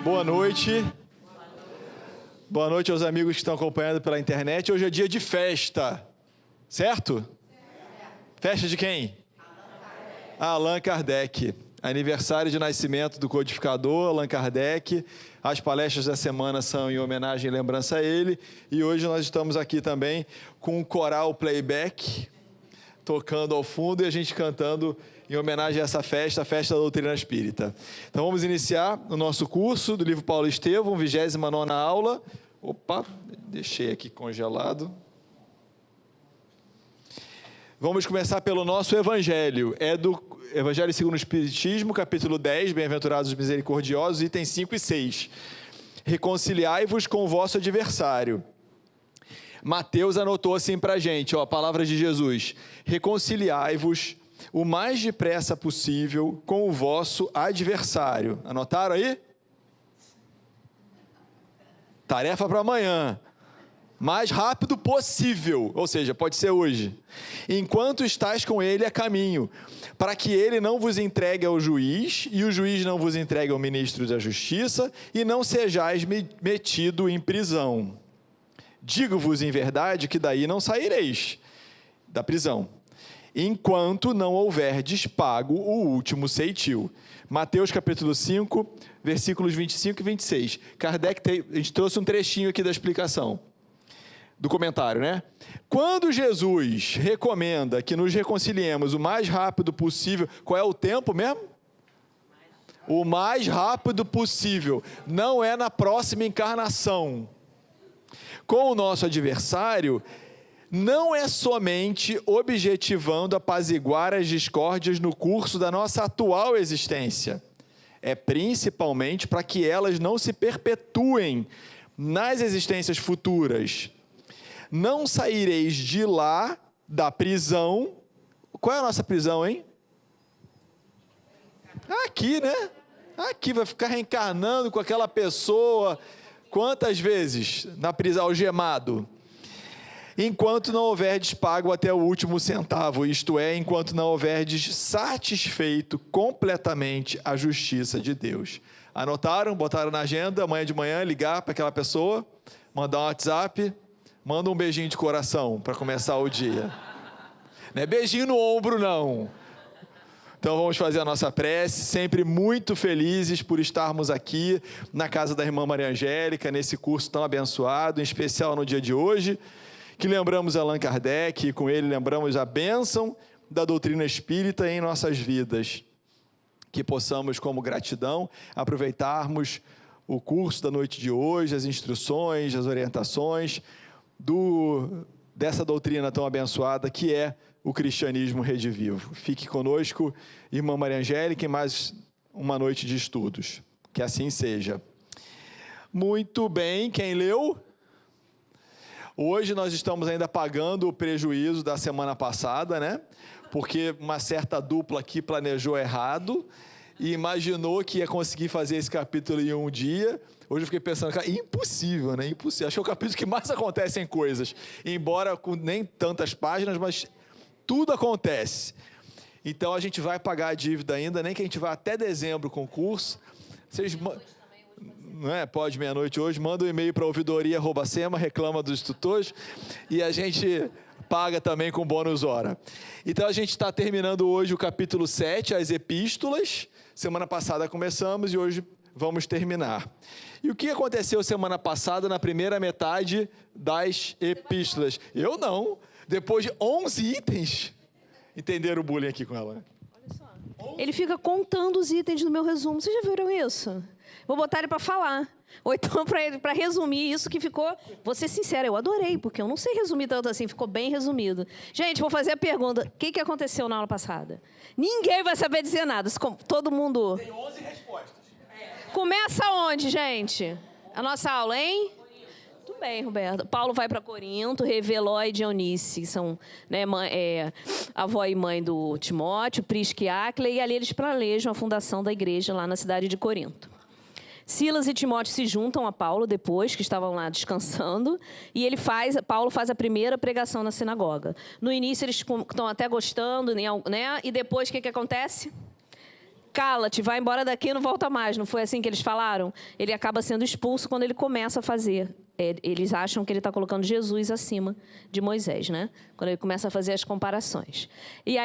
Boa noite. Boa noite aos amigos que estão acompanhando pela internet. Hoje é dia de festa, certo? Festa de quem? Allan Kardec. Aniversário de nascimento do codificador Allan Kardec. As palestras da semana são em homenagem e lembrança a ele. E hoje nós estamos aqui também com um coral playback, tocando ao fundo e a gente cantando em homenagem a essa festa, a Festa da Doutrina Espírita. Então vamos iniciar o nosso curso do livro Paulo Estevão, 29ª aula. Opa, deixei aqui congelado. Vamos começar pelo nosso Evangelho. É do Evangelho segundo o Espiritismo, capítulo 10, Bem-aventurados os misericordiosos, itens 5 e 6. Reconciliai-vos com o vosso adversário. Mateus anotou assim para a gente, a palavra de Jesus. Reconciliai-vos o mais depressa possível com o vosso adversário. Anotaram aí? Tarefa para amanhã. Mais rápido possível, ou seja, pode ser hoje. Enquanto estáis com ele a caminho, para que ele não vos entregue ao juiz, e o juiz não vos entregue ao ministro da justiça, e não sejais metido em prisão. Digo-vos em verdade que daí não saireis da prisão, enquanto não houverdes pago o último ceitil. Mateus capítulo 5, versículos 25 e 26. Kardec, a gente trouxe um trechinho aqui da explicação, do comentário, né? Quando Jesus recomenda que nos reconciliemos o mais rápido possível, qual é o tempo mesmo? O mais rápido possível, não é na próxima encarnação. Com o nosso adversário, não é somente objetivando apaziguar as discórdias no curso da nossa atual existência, é principalmente para que elas não se perpetuem nas existências futuras. Não saireis de lá, da prisão. Qual é a nossa prisão, hein? Aqui, né? Aqui, vai ficar reencarnando com aquela pessoa. Quantas vezes na prisão, algemado? Enquanto não houverdes pago até o último centavo, isto é, enquanto não houverdes satisfeito completamente a justiça de Deus. Anotaram? Botaram na agenda, amanhã de manhã, ligar para aquela pessoa, mandar um WhatsApp, manda um beijinho de coração para começar o dia. Não é beijinho no ombro, não. Então vamos fazer a nossa prece, sempre muito felizes por estarmos aqui na casa da irmã Maria Angélica, nesse curso tão abençoado, em especial no dia de hoje, que lembramos Allan Kardec e com ele lembramos a bênção da doutrina espírita em nossas vidas. Que possamos, como gratidão, aproveitarmos o curso da noite de hoje, as instruções, as orientações dessa doutrina tão abençoada que é o cristianismo redivivo. Fique conosco, irmã Maria Angélica, em mais uma noite de estudos. Que assim seja. Muito bem, quem leu? Hoje nós estamos ainda pagando o prejuízo da semana passada, né? Porque uma certa dupla aqui planejou errado e imaginou que ia conseguir fazer esse capítulo em um dia. Hoje eu fiquei pensando, cara, impossível, né? Impossível. Acho que é o capítulo que mais acontecem coisas. Embora com nem tantas páginas, mas tudo acontece. Então a gente vai pagar a dívida ainda, nem que a gente vá até dezembro com o curso. Vocês... Não é? Pode meia-noite hoje, manda um e-mail para ouvidoria@sema, reclama dos tutores, e a gente paga também com bônus hora. Então a gente está terminando hoje o capítulo 7, as epístolas. Semana passada começamos e hoje vamos terminar. E o que aconteceu semana passada na primeira metade das epístolas? Eu não. Depois de 11 itens, entenderam o bullying aqui com ela? Olha só. Ele fica contando os itens no meu resumo. Vocês já viram isso? Vou botar ele para falar. Ou então para resumir isso que ficou... Vou ser sincera, eu adorei, porque eu não sei resumir tanto assim, ficou bem resumido. Gente, vou fazer a pergunta. O que aconteceu na aula passada? Ninguém vai saber dizer nada. Todo mundo... Tem 11 respostas. Começa onde, gente? A nossa aula, hein? Tudo bem, Roberto. Paulo vai para Corinto, Reveló e Dionice, são, né, avó e mãe do Timóteo, Prisca e Áquila, e ali eles planejam a fundação da igreja lá na cidade de Corinto. Silas e Timóteo se juntam a Paulo depois, que estavam lá descansando, e Paulo faz a primeira pregação na sinagoga. No início eles estão até gostando, né? E depois o que acontece? cala-te, vai embora daqui e não volta mais. Não foi assim que eles falaram? Ele acaba sendo expulso quando ele começa a fazer. Eles acham que ele está colocando Jesus acima de Moisés, né? Quando ele começa a fazer as comparações. E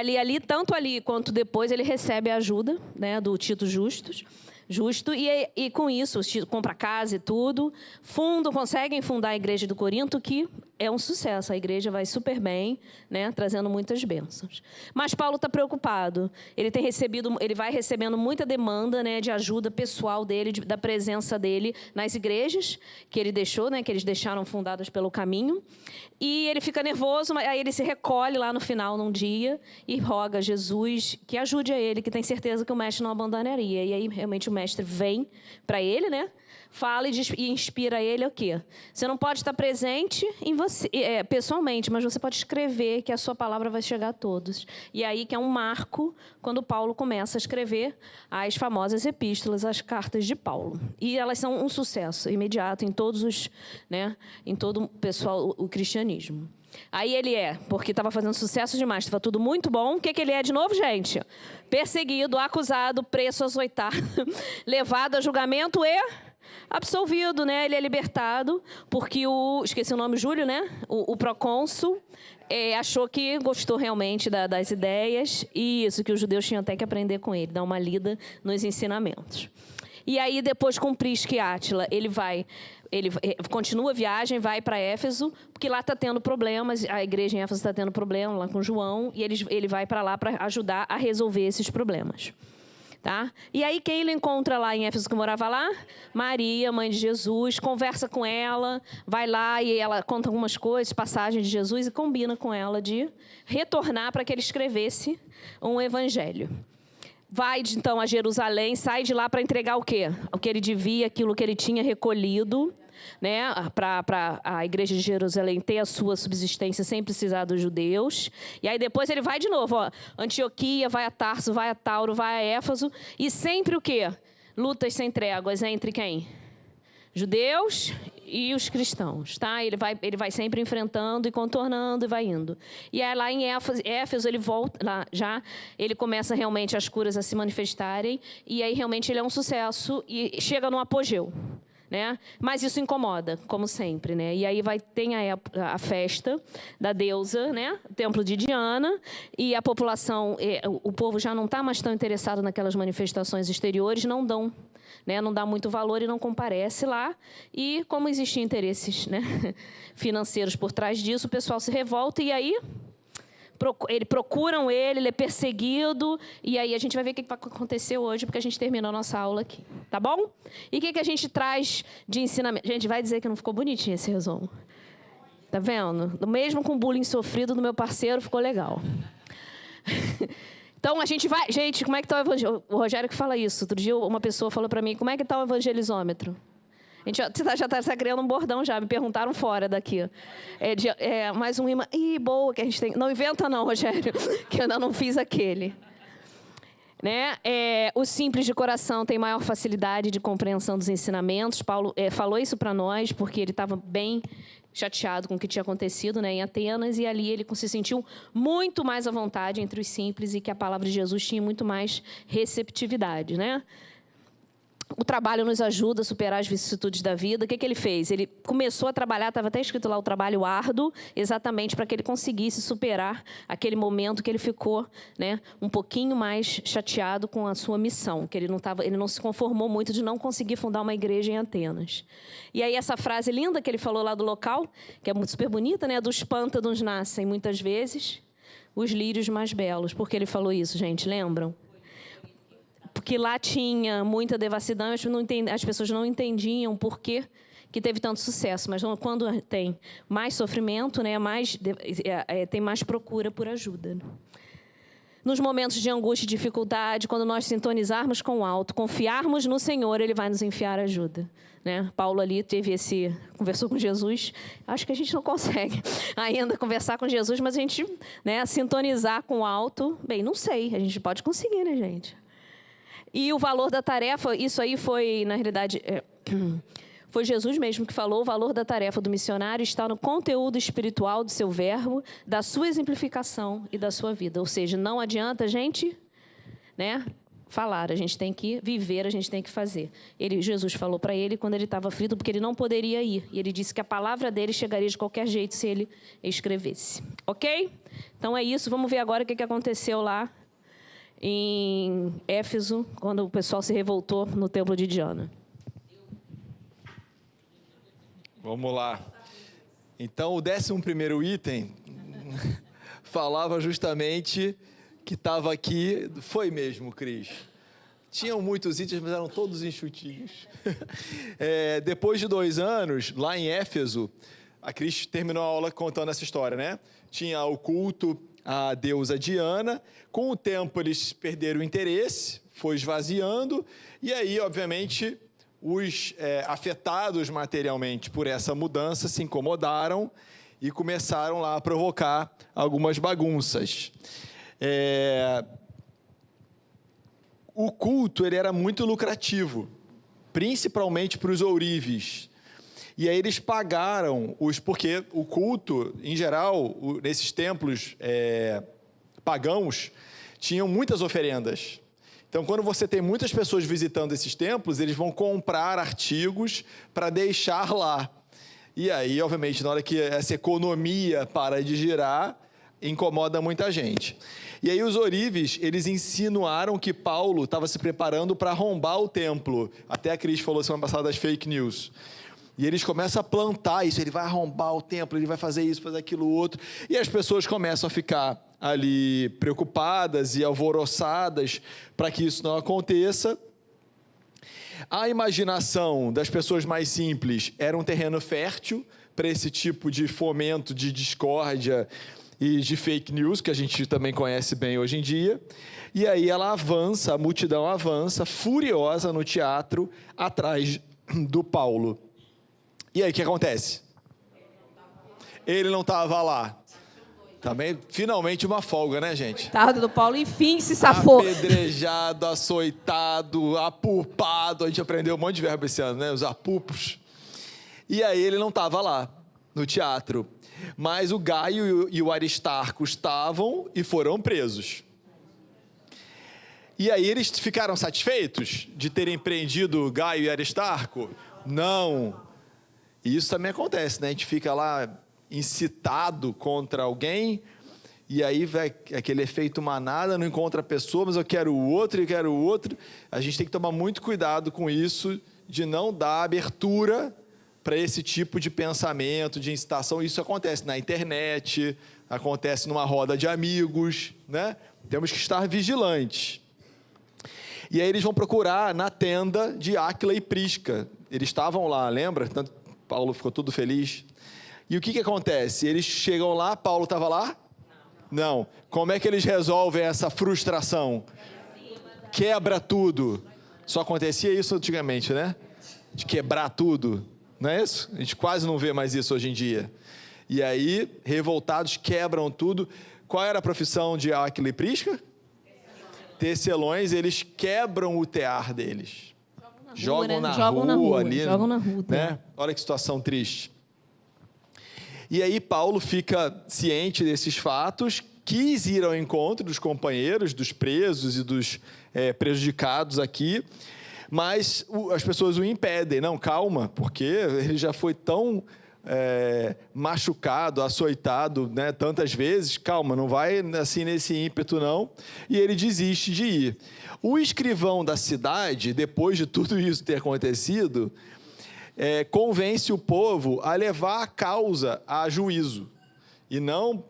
tanto ali quanto depois, ele recebe a ajuda, né, do Tito Justo, e com isso, compra casa e tudo, conseguem fundar a igreja do Corinto, que é um sucesso. A igreja vai super bem, né, trazendo muitas bênçãos. Mas Paulo está preocupado. Ele vai recebendo muita demanda, né, de ajuda pessoal dele, da presença dele nas igrejas que ele deixou, né, que eles deixaram fundadas pelo caminho. E ele fica nervoso, mas aí ele se recolhe lá no final, num dia, e roga a Jesus que ajude a ele, que tem certeza que o mestre não abandonaria. E aí, realmente, o mestre vem para ele, né? Fala e inspira ele o quê? Você não pode estar presente em você, pessoalmente, mas você pode escrever que a sua palavra vai chegar a todos. E aí que é um marco quando Paulo começa a escrever as famosas epístolas, as cartas de Paulo. E elas são um sucesso imediato em em todo o pessoal, o cristianismo. Aí ele porque estava fazendo sucesso demais, estava tudo muito bom. O que ele é de novo, gente? Perseguido, acusado, preso, açoitado, levado a julgamento e absolvido, né? Ele é libertado porque esqueci o nome, Júlio, né? O procônsul achou que gostou realmente das ideias e isso que os judeus tinham até que aprender com ele, dar uma lida nos ensinamentos. E aí, depois, com Prisca e Átila, ele continua a viagem, vai para Éfeso, porque lá está tendo problemas, a igreja em Éfeso está tendo problema lá com João, e ele vai para lá para ajudar a resolver esses problemas. Tá? E aí, quem ele encontra lá em Éfeso, que morava lá? Maria, mãe de Jesus, conversa com ela, vai lá e ela conta algumas coisas, passagens de Jesus, e combina com ela de retornar para que ele escrevesse um evangelho. Vai, então, a Jerusalém, sai de lá para entregar o quê? O que ele devia, aquilo que ele tinha recolhido, né, para a igreja de Jerusalém ter a sua subsistência sem precisar dos judeus. E aí depois ele vai de novo, Antioquia, vai a Tarso, vai a Tauro, vai a Éfeso. E sempre o quê? Lutas sem tréguas entre quem? Judeus e os cristãos, tá? Ele vai sempre enfrentando e contornando e vai indo. E aí lá em Éfeso ele volta, ele começa realmente as curas a se manifestarem, e aí realmente ele é um sucesso e chega no apogeu, né? Mas isso incomoda, como sempre, né? E aí tem a festa da deusa, né? O templo de Diana, e a população, o povo já não está mais tão interessado naquelas manifestações exteriores, não dá muito valor e não comparece lá. E como existem interesses, né, financeiros por trás disso, o pessoal se revolta e aí procuram ele é perseguido. E aí a gente vai ver o que vai acontecer hoje, porque a gente terminou a nossa aula aqui. Tá bom? E o que a gente traz de ensinamento? Gente, vai dizer que não ficou bonitinho esse resumo. Tá vendo? Mesmo com o bullying sofrido do meu parceiro, ficou legal. Então, a gente vai... Gente, como é que está o evangelho? O Rogério que fala isso. Outro dia, uma pessoa falou para mim, como é que está o evangelizômetro? A gente já está criando um bordão já. Me perguntaram fora daqui. Mais um imã. Ih, boa que a gente tem... Não inventa não, Rogério, que eu ainda não fiz aquele. Né? O simples de coração tem maior facilidade de compreensão dos ensinamentos. Paulo falou isso para nós, porque ele estava bem chateado com o que tinha acontecido, né, em Atenas, e ali ele se sentiu muito mais à vontade entre os simples e que a palavra de Jesus tinha muito mais receptividade, né? O trabalho nos ajuda a superar as vicissitudes da vida. O que ele fez? Ele começou a trabalhar, estava até escrito lá o trabalho árduo, exatamente para que ele conseguisse superar aquele momento que ele ficou, né, um pouquinho mais chateado com a sua missão, que ele não se conformou muito de não conseguir fundar uma igreja em Atenas. E aí essa frase linda que ele falou lá do local, que é muito super bonita, né, dos pântanos nascem muitas vezes os lírios mais belos. Por que ele falou isso, gente? Lembram? Porque lá tinha muita devassidão, as pessoas não entendiam por que teve tanto sucesso. Mas quando tem mais sofrimento, né, tem mais procura por ajuda. Nos momentos de angústia e dificuldade, quando nós sintonizarmos com o alto, confiarmos no Senhor, Ele vai nos enviar ajuda. Né? Paulo ali conversou com Jesus. Acho que a gente não consegue ainda conversar com Jesus, mas a gente, né, sintonizar com o alto, bem, não sei, a gente pode conseguir, né, gente? E o valor da tarefa, isso aí foi, na realidade, foi Jesus mesmo que falou, o valor da tarefa do missionário está no conteúdo espiritual do seu verbo, da sua exemplificação e da sua vida. Ou seja, não adianta a gente, né, falar, a gente tem que viver, a gente tem que fazer. Jesus falou para ele quando ele estava aflito, porque ele não poderia ir. E ele disse que a palavra dele chegaria de qualquer jeito se ele escrevesse. Ok? Então é isso. Vamos ver agora o que aconteceu lá em Éfeso, quando o pessoal se revoltou no templo de Diana. Vamos lá. Então, o 11º item falava justamente que estava aqui... Foi mesmo, Cris. Tinham muitos itens, mas eram todos enxutinhos. Depois de 2 anos, lá em Éfeso, a Cris terminou a aula contando essa história, né? Tinha o culto à deusa Diana. Com o tempo, eles perderam o interesse, foi esvaziando. E aí, obviamente... Os afetados materialmente por essa mudança se incomodaram e começaram lá a provocar algumas bagunças. O culto ele era muito lucrativo, principalmente para os ourives. E aí eles pagaram, porque o culto, em geral, nesses templos pagãos, tinham muitas oferendas. Então, quando você tem muitas pessoas visitando esses templos, eles vão comprar artigos para deixar lá. E aí, obviamente, na hora que essa economia para de girar, incomoda muita gente. E aí os ourives, eles insinuaram que Paulo estava se preparando para arrombar o templo. Até a Cris falou semana passada das fake news. E eles começam a plantar isso, ele vai arrombar o templo, ele vai fazer isso, fazer aquilo outro. E as pessoas começam a ficar ali preocupadas e alvoroçadas para que isso não aconteça. A imaginação das pessoas mais simples era um terreno fértil para esse tipo de fomento de discórdia e de fake news, que a gente também conhece bem hoje em dia. E aí ela avança, a multidão avança, furiosa no teatro, atrás do Paulo. E aí, o que acontece? Ele não estava lá. Também, finalmente, uma folga, né, gente? Coitado do Paulo, enfim, se safou. Apedrejado, açoitado, apupado. A gente aprendeu um monte de verbo esse ano, né? Os apupos. E aí, ele não estava lá, no teatro. Mas o Gaio e o Aristarco estavam e foram presos. E aí, eles ficaram satisfeitos de terem prendido Gaio e Aristarco? Não. E isso também acontece, né? A gente fica lá incitado contra alguém, e aí vai aquele efeito manada, não encontra a pessoa, mas eu quero o outro, eu quero o outro. A gente tem que tomar muito cuidado com isso, de não dar abertura para esse tipo de pensamento, de incitação. Isso acontece na internet, acontece numa roda de amigos, né? Temos que estar vigilantes. E aí eles vão procurar na tenda de Áquila e Prisca. Eles estavam lá, lembra? Tanto Paulo ficou todo feliz. E o que acontece? Eles chegam lá, Paulo estava lá? Não. Como é que eles resolvem essa frustração? Quebra tudo. Só acontecia isso antigamente, né? De quebrar tudo. Não é isso? A gente quase não vê mais isso hoje em dia. E aí, revoltados, quebram tudo. Qual era a profissão de Áquila e Prisca? Tecelões. Eles quebram o tear deles. Jogam na rua ali, né? Olha que situação triste. E aí Paulo fica ciente desses fatos, quis ir ao encontro dos companheiros, dos presos e dos prejudicados aqui, mas as pessoas o impedem. Não, calma, porque ele já foi tão machucado, açoitado, né, tantas vezes, calma, não vai assim nesse ímpeto não, e ele desiste de ir. O escrivão da cidade, depois de tudo isso ter acontecido, convence o povo a levar a causa a juízo, e não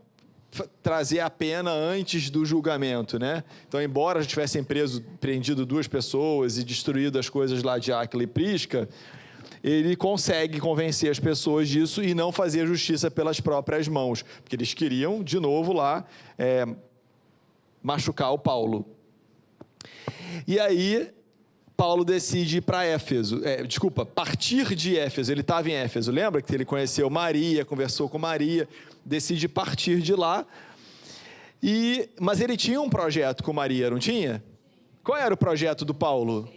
trazer a pena antes do julgamento, né? Então, embora já tivessem prendido 2 pessoas e destruído as coisas lá de Áquila e Prisca, ele consegue convencer as pessoas disso e não fazer justiça pelas próprias mãos, porque eles queriam, de novo, lá machucar o Paulo. E aí, Paulo decide ir para Éfeso, partir de Éfeso. Ele estava em Éfeso, lembra que ele conheceu Maria, conversou com Maria, decide partir de lá. Mas ele tinha um projeto com Maria, não tinha? Qual era o projeto do Paulo?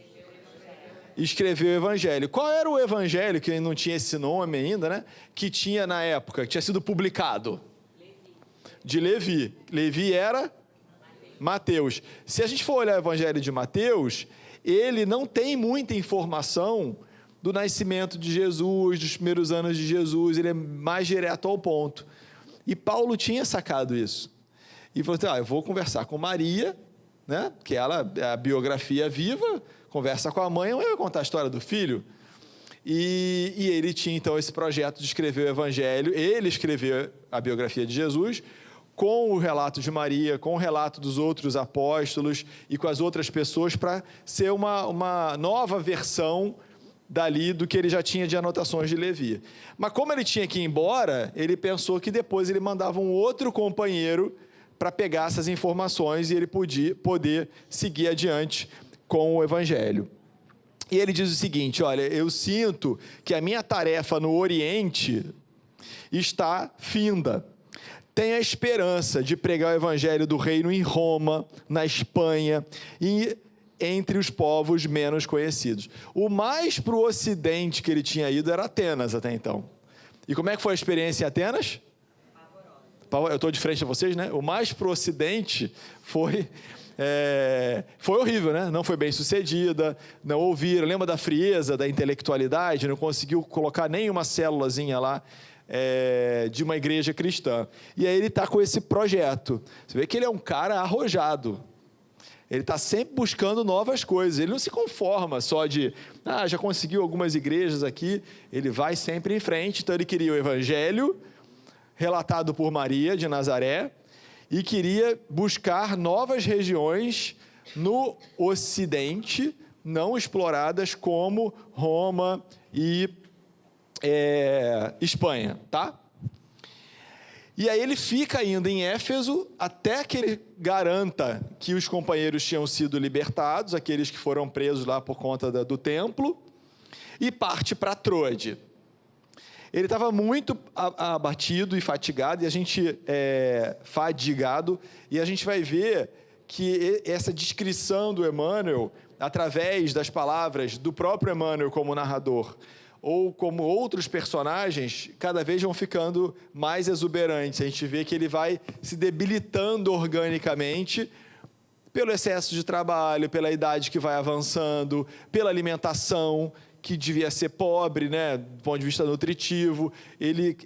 Escrever o Evangelho. Qual era o Evangelho, que não tinha esse nome ainda, né? Que tinha na época, que tinha sido publicado? De Levi. Levi era Mateus. Se a gente for olhar o Evangelho de Mateus, ele não tem muita informação do nascimento de Jesus, dos primeiros anos de Jesus, ele é mais direto ao ponto. E Paulo tinha sacado isso. E falou assim, eu vou conversar com Maria, né, que ela é a biografia viva, conversa com a mãe vai contar a história do filho. E ele tinha, então, esse projeto de escrever o Evangelho, ele escreveu a biografia de Jesus, com o relato de Maria, com o relato dos outros apóstolos e com as outras pessoas, para ser uma nova versão dali do que ele já tinha de anotações de Levi. Mas como ele tinha que ir embora, ele pensou que depois ele mandava um outro companheiro para pegar essas informações e ele poder seguir adiante com o Evangelho. E ele diz o seguinte, olha, eu sinto que a minha tarefa no Oriente está finda. Tenho a esperança de pregar o Evangelho do Reino em Roma, na Espanha e entre os povos menos conhecidos. O mais para o Ocidente que ele tinha ido era Atenas até então. E como é que foi a experiência em Atenas? Eu estou de frente a vocês, né? O mais para o Ocidente foi horrível, né? Não foi bem sucedida, não ouviram. Lembra da frieza, da intelectualidade? Não conseguiu colocar nenhuma célulazinha lá de uma igreja cristã. E aí ele está com esse projeto. Você vê que ele é um cara arrojado. Ele está sempre buscando novas coisas. Ele não se conforma só de, já conseguiu algumas igrejas aqui. Ele vai sempre em frente. Então, ele queria o Evangelho, relatado por Maria de Nazaré, e queria buscar novas regiões no Ocidente, não exploradas como Roma e Espanha, tá? E aí ele fica ainda em Éfeso até que ele garanta que os companheiros tinham sido libertados, aqueles que foram presos lá por conta do templo, e parte para Troade. Ele estava muito abatido e fatigado, e a gente fadigado, e a gente vai ver que essa descrição do Emmanuel, através das palavras do próprio Emmanuel como narrador, ou como outros personagens, cada vez vão ficando mais exuberantes. A gente vê que ele vai se debilitando organicamente pelo excesso de trabalho, pela idade que vai avançando, pela alimentação, que devia ser pobre, né, do ponto de vista nutritivo. Ele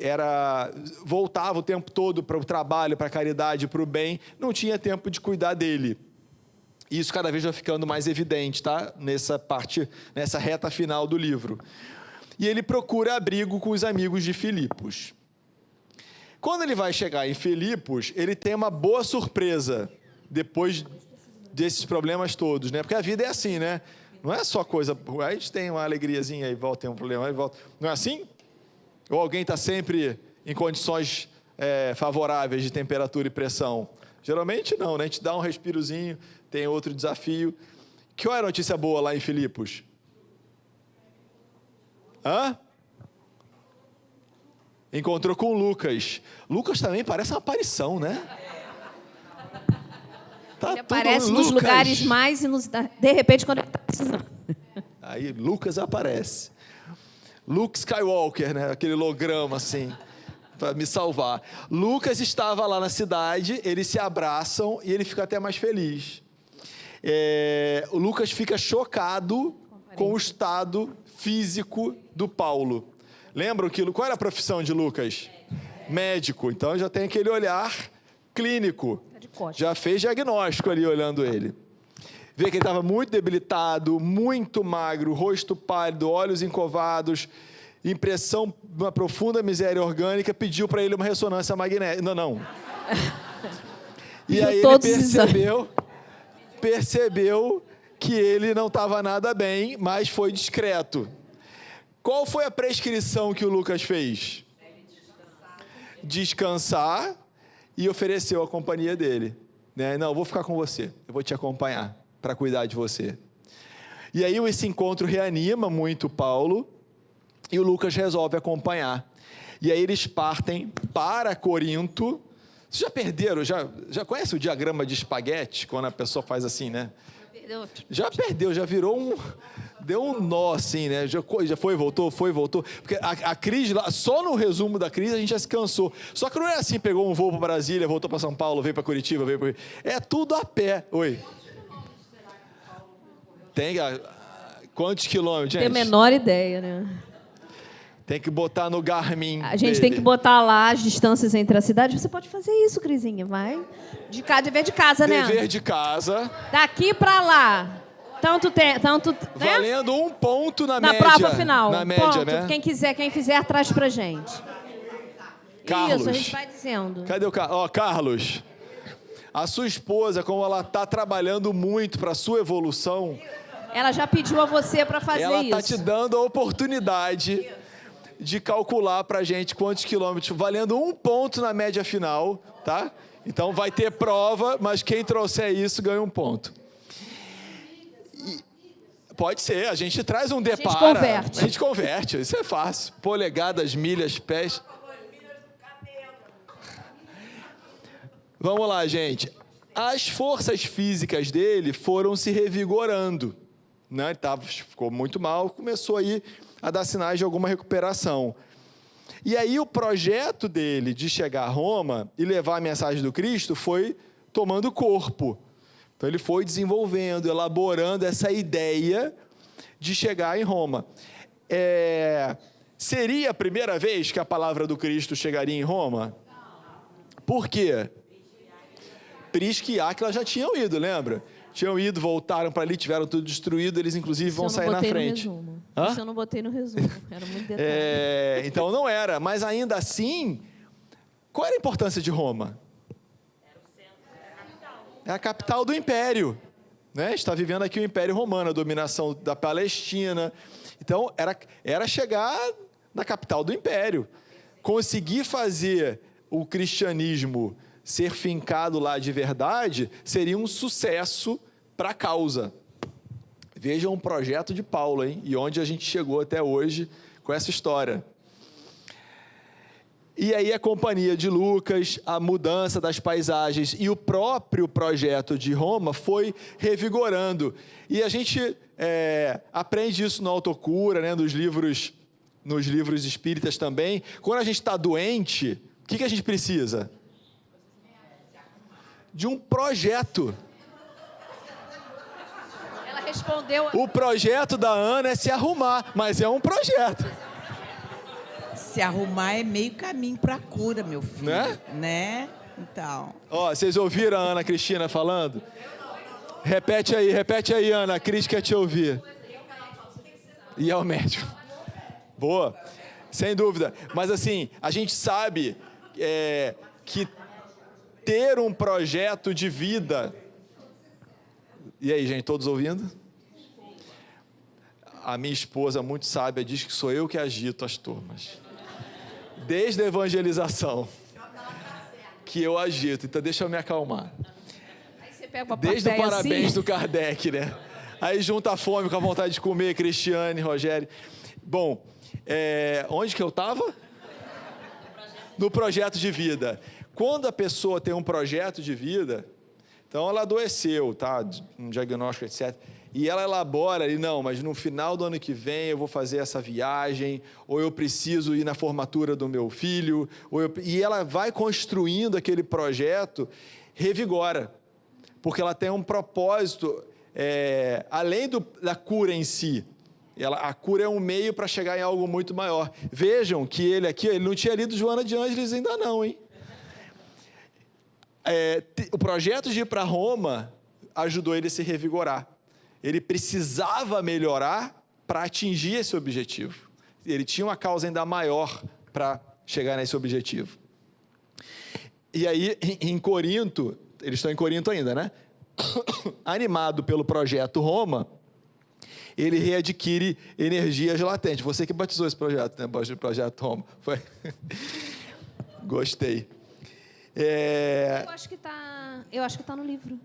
voltava o tempo todo para o trabalho, para a caridade, para o bem, não tinha tempo de cuidar dele. Isso cada vez vai ficando mais evidente, tá? Nessa reta final do livro. E ele procura abrigo com os amigos de Filipos. Quando ele vai chegar em Filipos, ele tem uma boa surpresa, depois desses problemas todos, né? Porque a vida é assim, né? Não é só coisa... A gente tem uma alegriazinha, aí volta, tem um problema, aí volta. Não é assim? Ou alguém está sempre em condições favoráveis de temperatura e pressão? Geralmente não, né? A gente dá um respirozinho, tem outro desafio. Que hora é a notícia boa lá em Filipos? Encontrou com Lucas. Lucas também parece uma aparição, né? Ele aparece nos lugares mais inusitados. De repente, quando ele está precisando. Aí Lucas aparece. Luke Skywalker, né? Aquele holograma assim, para me salvar. Lucas estava lá na cidade, eles se abraçam e ele fica até mais feliz. O Lucas fica chocado com o estado físico do Paulo. Lembram qual era a profissão de Lucas? Médico. Então já tem aquele olhar clínico. Já fez diagnóstico ali olhando ele. Vê que ele estava muito debilitado, muito magro, rosto pálido, olhos encovados, impressão de uma profunda miséria orgânica, pediu para ele uma ressonância magnética. Não. E aí ele percebeu que ele não estava nada bem, mas foi discreto. Qual foi a prescrição que o Lucas fez? Descansar e ofereceu a companhia dele. Não, eu vou ficar com você, eu vou te acompanhar para cuidar de você. E aí esse encontro reanima muito Paulo e o Lucas resolve acompanhar. E aí eles partem para Corinto. Vocês já perderam, já conhece o diagrama de espaguete, quando a pessoa faz assim, né? Já perdeu, já virou Deu um nó, assim, né? Já foi, voltou. Porque a crise, lá, só no resumo da crise, a gente já se cansou. Só que não é assim, pegou um voo para Brasília, voltou para São Paulo, veio para Curitiba, veio para... É tudo a pé. Oi. Tem... Quantos quilômetros, gente? Tem a menor ideia, né? Tem que botar no Garmin. A gente tem que botar lá as distâncias entre as cidades. Você pode fazer isso, Crisinha, vai. Dever de casa, né? Dever de casa. Daqui para lá. Tanto, né? Valendo 1 ponto na média. média. Na prova final. Na média, ponto. né? Quem fizer, traz pra gente. Carlos. Isso, a gente vai dizendo. Cadê o Carlos? Ó, Carlos. A sua esposa, como ela está trabalhando muito para a sua evolução... Ela já pediu a você para fazer isso. Ela está te dando a oportunidade de calcular para a gente quantos quilômetros, valendo 1 ponto na média final, tá? Então vai ter prova, mas quem trouxer isso ganha 1 ponto. Pode ser, a gente traz um depara. A gente converte, isso é fácil. Polegadas, milhas, pés. Vamos lá, gente. As forças físicas dele foram se revigorando. Né? Ele ficou muito mal, começou aí a dar sinais de alguma recuperação. E aí o projeto dele de chegar a Roma e levar a mensagem do Cristo foi tomando corpo. Então ele foi desenvolvendo, elaborando essa ideia de chegar em Roma. Seria a primeira vez que a palavra do Cristo chegaria em Roma? Por quê? Prisca e Áquila já tinham ido, lembra? Tinham ido, voltaram para ali, tiveram tudo destruído, eles inclusive vão sair na frente. Isso eu não botei no resumo, era muito detalhe. Então não era, mas ainda assim, qual era a importância de Roma? É a capital do Império, né? Está vivendo aqui o Império Romano, a dominação da Palestina. Então era chegar na capital do Império, conseguir fazer o cristianismo ser fincado lá de verdade, seria um sucesso para a causa. Vejam um projeto de Paulo, hein? E onde a gente chegou até hoje com essa história. E aí a companhia de Lucas, a mudança das paisagens e o próprio projeto de Roma foi revigorando. E a gente aprende isso no Autocura, né? nos livros espíritas também. Quando a gente está doente, o que a gente precisa? De um projeto. Ela respondeu... O projeto da Ana é se arrumar, mas é um projeto. Se arrumar é meio caminho para a cura, meu filho. Né? Então... Ó, vocês ouviram a Ana Cristina falando? Repete aí, Ana, a Cris quer te ouvir. E é o médico. Boa, sem dúvida. Mas assim, a gente sabe que ter um projeto de vida... E aí, gente, todos ouvindo? A minha esposa, muito sábia, diz que sou eu que agito as turmas. Desde a evangelização, que eu agito. Então, deixa eu me acalmar. Aí você pega uma Desde o parabéns assim. do Kardec, né? Aí junta a fome com a vontade de comer, Cristiane, Rogério. Bom, onde que eu estava? No projeto de vida. Quando a pessoa tem um projeto de vida, então ela adoeceu, tá? Um diagnóstico, etc. E ela elabora ali, não, mas no final do ano que vem eu vou fazer essa viagem, ou eu preciso ir na formatura do meu filho, e ela vai construindo aquele projeto, revigora, porque ela tem um propósito, além da cura em si. A cura é um meio para chegar em algo muito maior. Vejam que ele não tinha lido Joana de Ângeles ainda não, hein? O projeto de ir para Roma ajudou ele a se revigorar. Ele precisava melhorar para atingir esse objetivo. Ele tinha uma causa ainda maior para chegar nesse objetivo. E aí, em Corinto, eles estão em Corinto ainda, né? Animado pelo projeto Roma, ele readquire energias latentes. Você que batizou esse projeto, né? O projeto Roma. Foi? Gostei. Eu acho que tá no livro.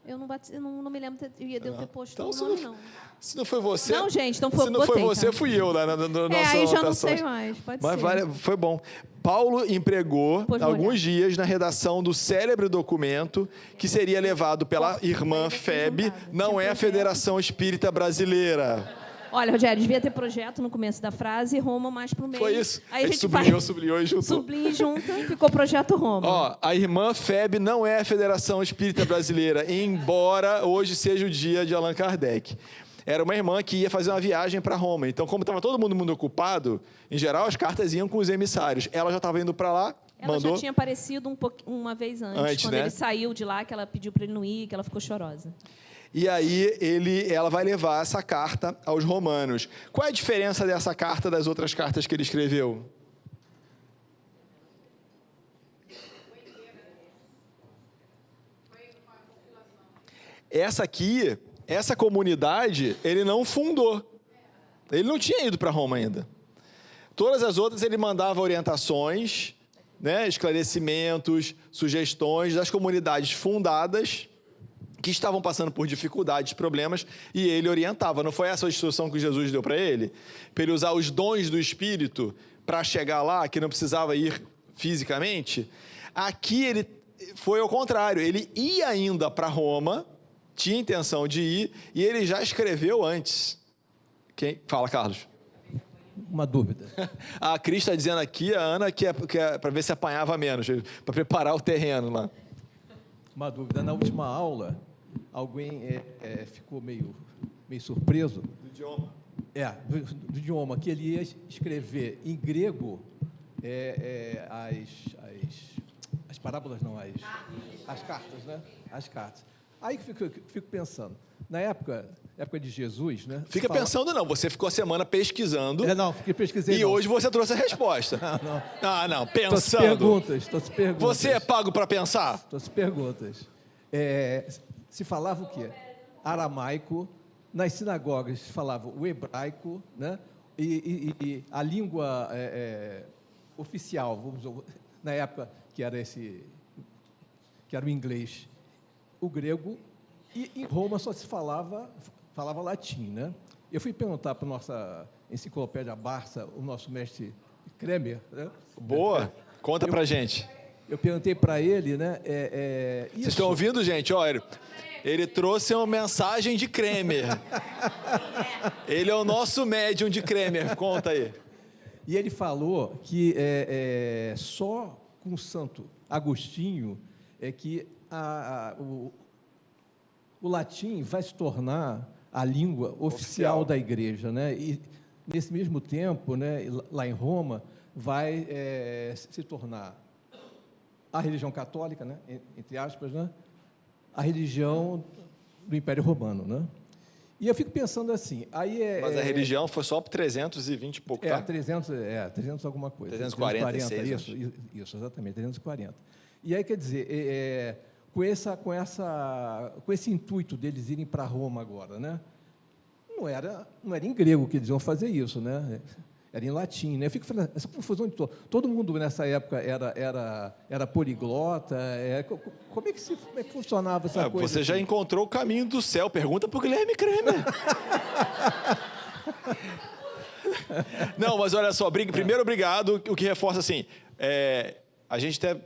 Eu não me lembro de eu ter posto então, o nome, não. Se não foi você... Não, gente, então foi se não foi você, tá? fui eu lá na nossa aí já anotação. não sei mais, pode ser. Mas foi bom. Paulo empregou alguns dias na redação do célebre documento que seria levado pela irmã Febe, não é a Federação Espírita Brasileira. Olha, Rogério, devia ter projeto no começo da frase e Roma mais pro meio. Foi isso. Aí a gente sublinhou e juntou. Sublinha e junta e ficou projeto Roma. Ó, a irmã Feb não é a Federação Espírita Brasileira, embora hoje seja o dia de Allan Kardec. Era uma irmã que ia fazer uma viagem para Roma. Então, como estava todo mundo ocupado, em geral as cartas iam com os emissários. Ela já estava indo para lá, ela mandou. já tinha aparecido uma vez antes quando ele saiu de lá, que ela pediu para ele não ir, que ela ficou chorosa. E aí ela vai levar essa carta aos romanos. Qual é a diferença dessa carta das outras cartas que ele escreveu? Essa aqui, essa comunidade, ele não fundou. Ele não tinha ido para Roma ainda. Todas as outras ele mandava orientações, né, esclarecimentos, sugestões das comunidades fundadas que estavam passando por dificuldades, problemas, e ele orientava. Não foi essa a instrução que Jesus deu para ele? Para ele usar os dons do Espírito para chegar lá, que não precisava ir fisicamente? Aqui ele foi ao contrário. Ele ia ainda para Roma, tinha intenção de ir, e ele já escreveu antes. Quem? Fala, Carlos. Uma dúvida. A Cris está dizendo aqui, a Ana, que é para ver se apanhava menos, para preparar o terreno lá. Uma dúvida. Na última aula, alguém ficou meio surpreso. Do idioma. Do idioma, que ele ia escrever em grego as parábolas, não, as cartas, né? As cartas. Aí que fico pensando, na época de Jesus, né? Fica pensando não, você ficou a semana pesquisando. Não, fiquei pesquisando. E hoje você trouxe a resposta. Não, pensando. Trouxe perguntas. Você é pago para pensar? Trouxe perguntas. Se falava o quê? Aramaico, nas sinagogas se falava o hebraico, né? E a língua oficial, vamos dizer, na época que era o inglês, o grego, e em Roma só se falava latim, né? Eu fui perguntar para a nossa enciclopédia Barça, o nosso mestre Kremer, né? Boa, conta pra gente. Eu perguntei para ele, né? Vocês estão ouvindo, gente? Olha, ele trouxe uma mensagem de Kremer. Ele é o nosso médium de Kremer, conta aí. E ele falou que só com o Santo Agostinho é que o latim vai se tornar a língua oficial da igreja, né? E nesse mesmo tempo, né, lá em Roma, vai se tornar a religião católica, né, entre aspas, né, a religião do Império Romano, né? E eu fico pensando assim, aí Mas a religião foi só por 320 e pouco, tá? 300 alguma coisa. 346. Isso, exatamente, 340. E aí, quer dizer, com esse intuito deles irem para Roma agora, né? Não era em grego que eles iam fazer isso, né? Era em latim, né? Eu fico falando, essa confusão de todo mundo nessa época era poliglota, como é que funcionava essa coisa? Você já encontrou o caminho do céu, pergunta para o Guilherme Kremer. Não, mas olha só, primeiro obrigado, o que reforça assim, a gente até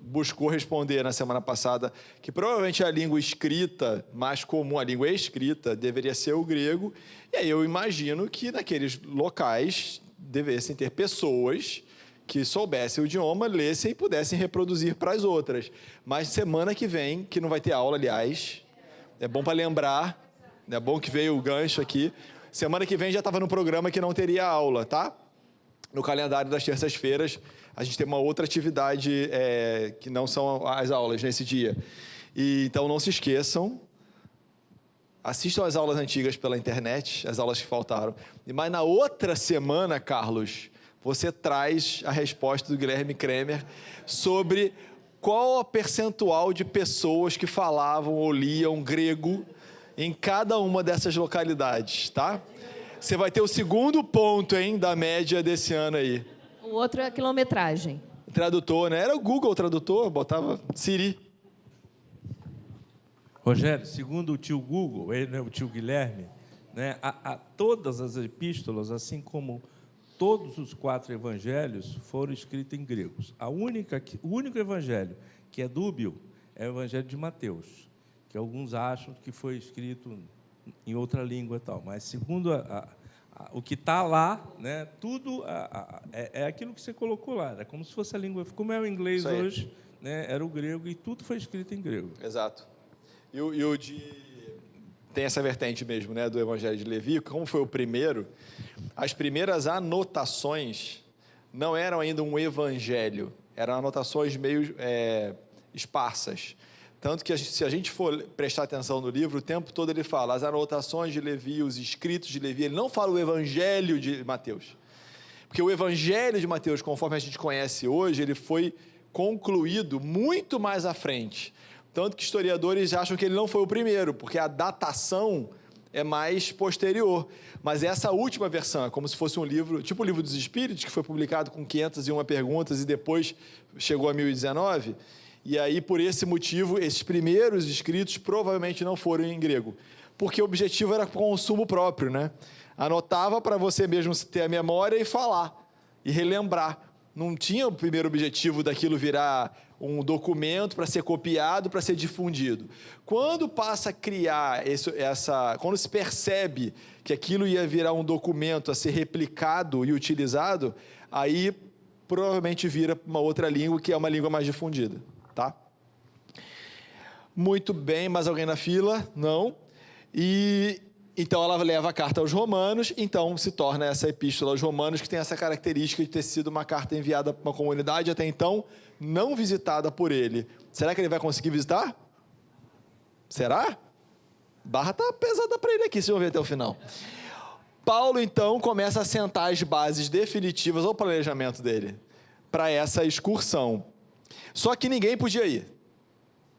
buscou responder na semana passada que provavelmente a língua escrita mais comum, a língua escrita, deveria ser o grego, e aí eu imagino que naqueles locais devessem ter pessoas que soubessem o idioma, lessem e pudessem reproduzir para as outras. Mas semana que vem, que não vai ter aula, aliás, é bom para lembrar, é bom que veio o gancho aqui, semana que vem já estava no programa que não teria aula, tá? No calendário das terças-feiras, a gente tem uma outra atividade que não são as aulas nesse dia. E, então, não se esqueçam, assistam as aulas antigas pela internet, as aulas que faltaram. Mas na outra semana, Carlos, você traz a resposta do Guilherme Kremer sobre qual a percentual de pessoas que falavam ou liam grego em cada uma dessas localidades, tá? Você vai ter o segundo ponto, hein, da média desse ano aí. O outro é a quilometragem. Tradutor, né? Era o Google Tradutor, botava Siri. Rogério, segundo o tio Google, ele, né, o tio Guilherme, né, todas as epístolas, assim como todos os 4 evangelhos, foram escritos em gregos. O único evangelho que é dúbio é o evangelho de Mateus, que alguns acham que foi escrito em outra língua e tal. Mas, segundo o que está lá, né, tudo é aquilo que você colocou lá. É como se fosse a língua... Como é o inglês hoje, né, era o grego, e tudo foi escrito em grego. Exato. Tem essa vertente mesmo, né, do Evangelho de Levi, como foi o primeiro, as primeiras anotações não eram ainda um evangelho, eram anotações meio esparsas. Tanto que, se a gente for prestar atenção no livro, o tempo todo ele fala as anotações de Levi, os escritos de Levi, ele não fala o Evangelho de Mateus. Porque o Evangelho de Mateus, conforme a gente conhece hoje, ele foi concluído muito mais à frente. Tanto que historiadores acham que ele não foi o primeiro, porque a datação é mais posterior. Mas essa última versão é como se fosse um livro, tipo o Livro dos Espíritos, que foi publicado com 501 perguntas e depois chegou a 1019. E aí, por esse motivo, esses primeiros escritos provavelmente não foram em grego, porque o objetivo era consumo próprio, né? Anotava para você mesmo ter a memória e falar, e relembrar. Não tinha o primeiro objetivo daquilo virar um documento para ser copiado, para ser difundido. Quando passa a criar quando se percebe que aquilo ia virar um documento a ser replicado e utilizado, aí provavelmente vira uma outra língua, que é uma língua mais difundida, tá? Muito bem, mais alguém na fila? Não. Então, ela leva a carta aos Romanos, então se torna essa epístola aos Romanos, que tem essa característica de ter sido uma carta enviada para uma comunidade até então não visitada por ele. Será que ele vai conseguir visitar? Será? Barra está pesada para ele aqui, se eu ver até o final. Paulo, então, começa a sentar as bases definitivas ao planejamento dele, para essa excursão. Só que ninguém podia ir.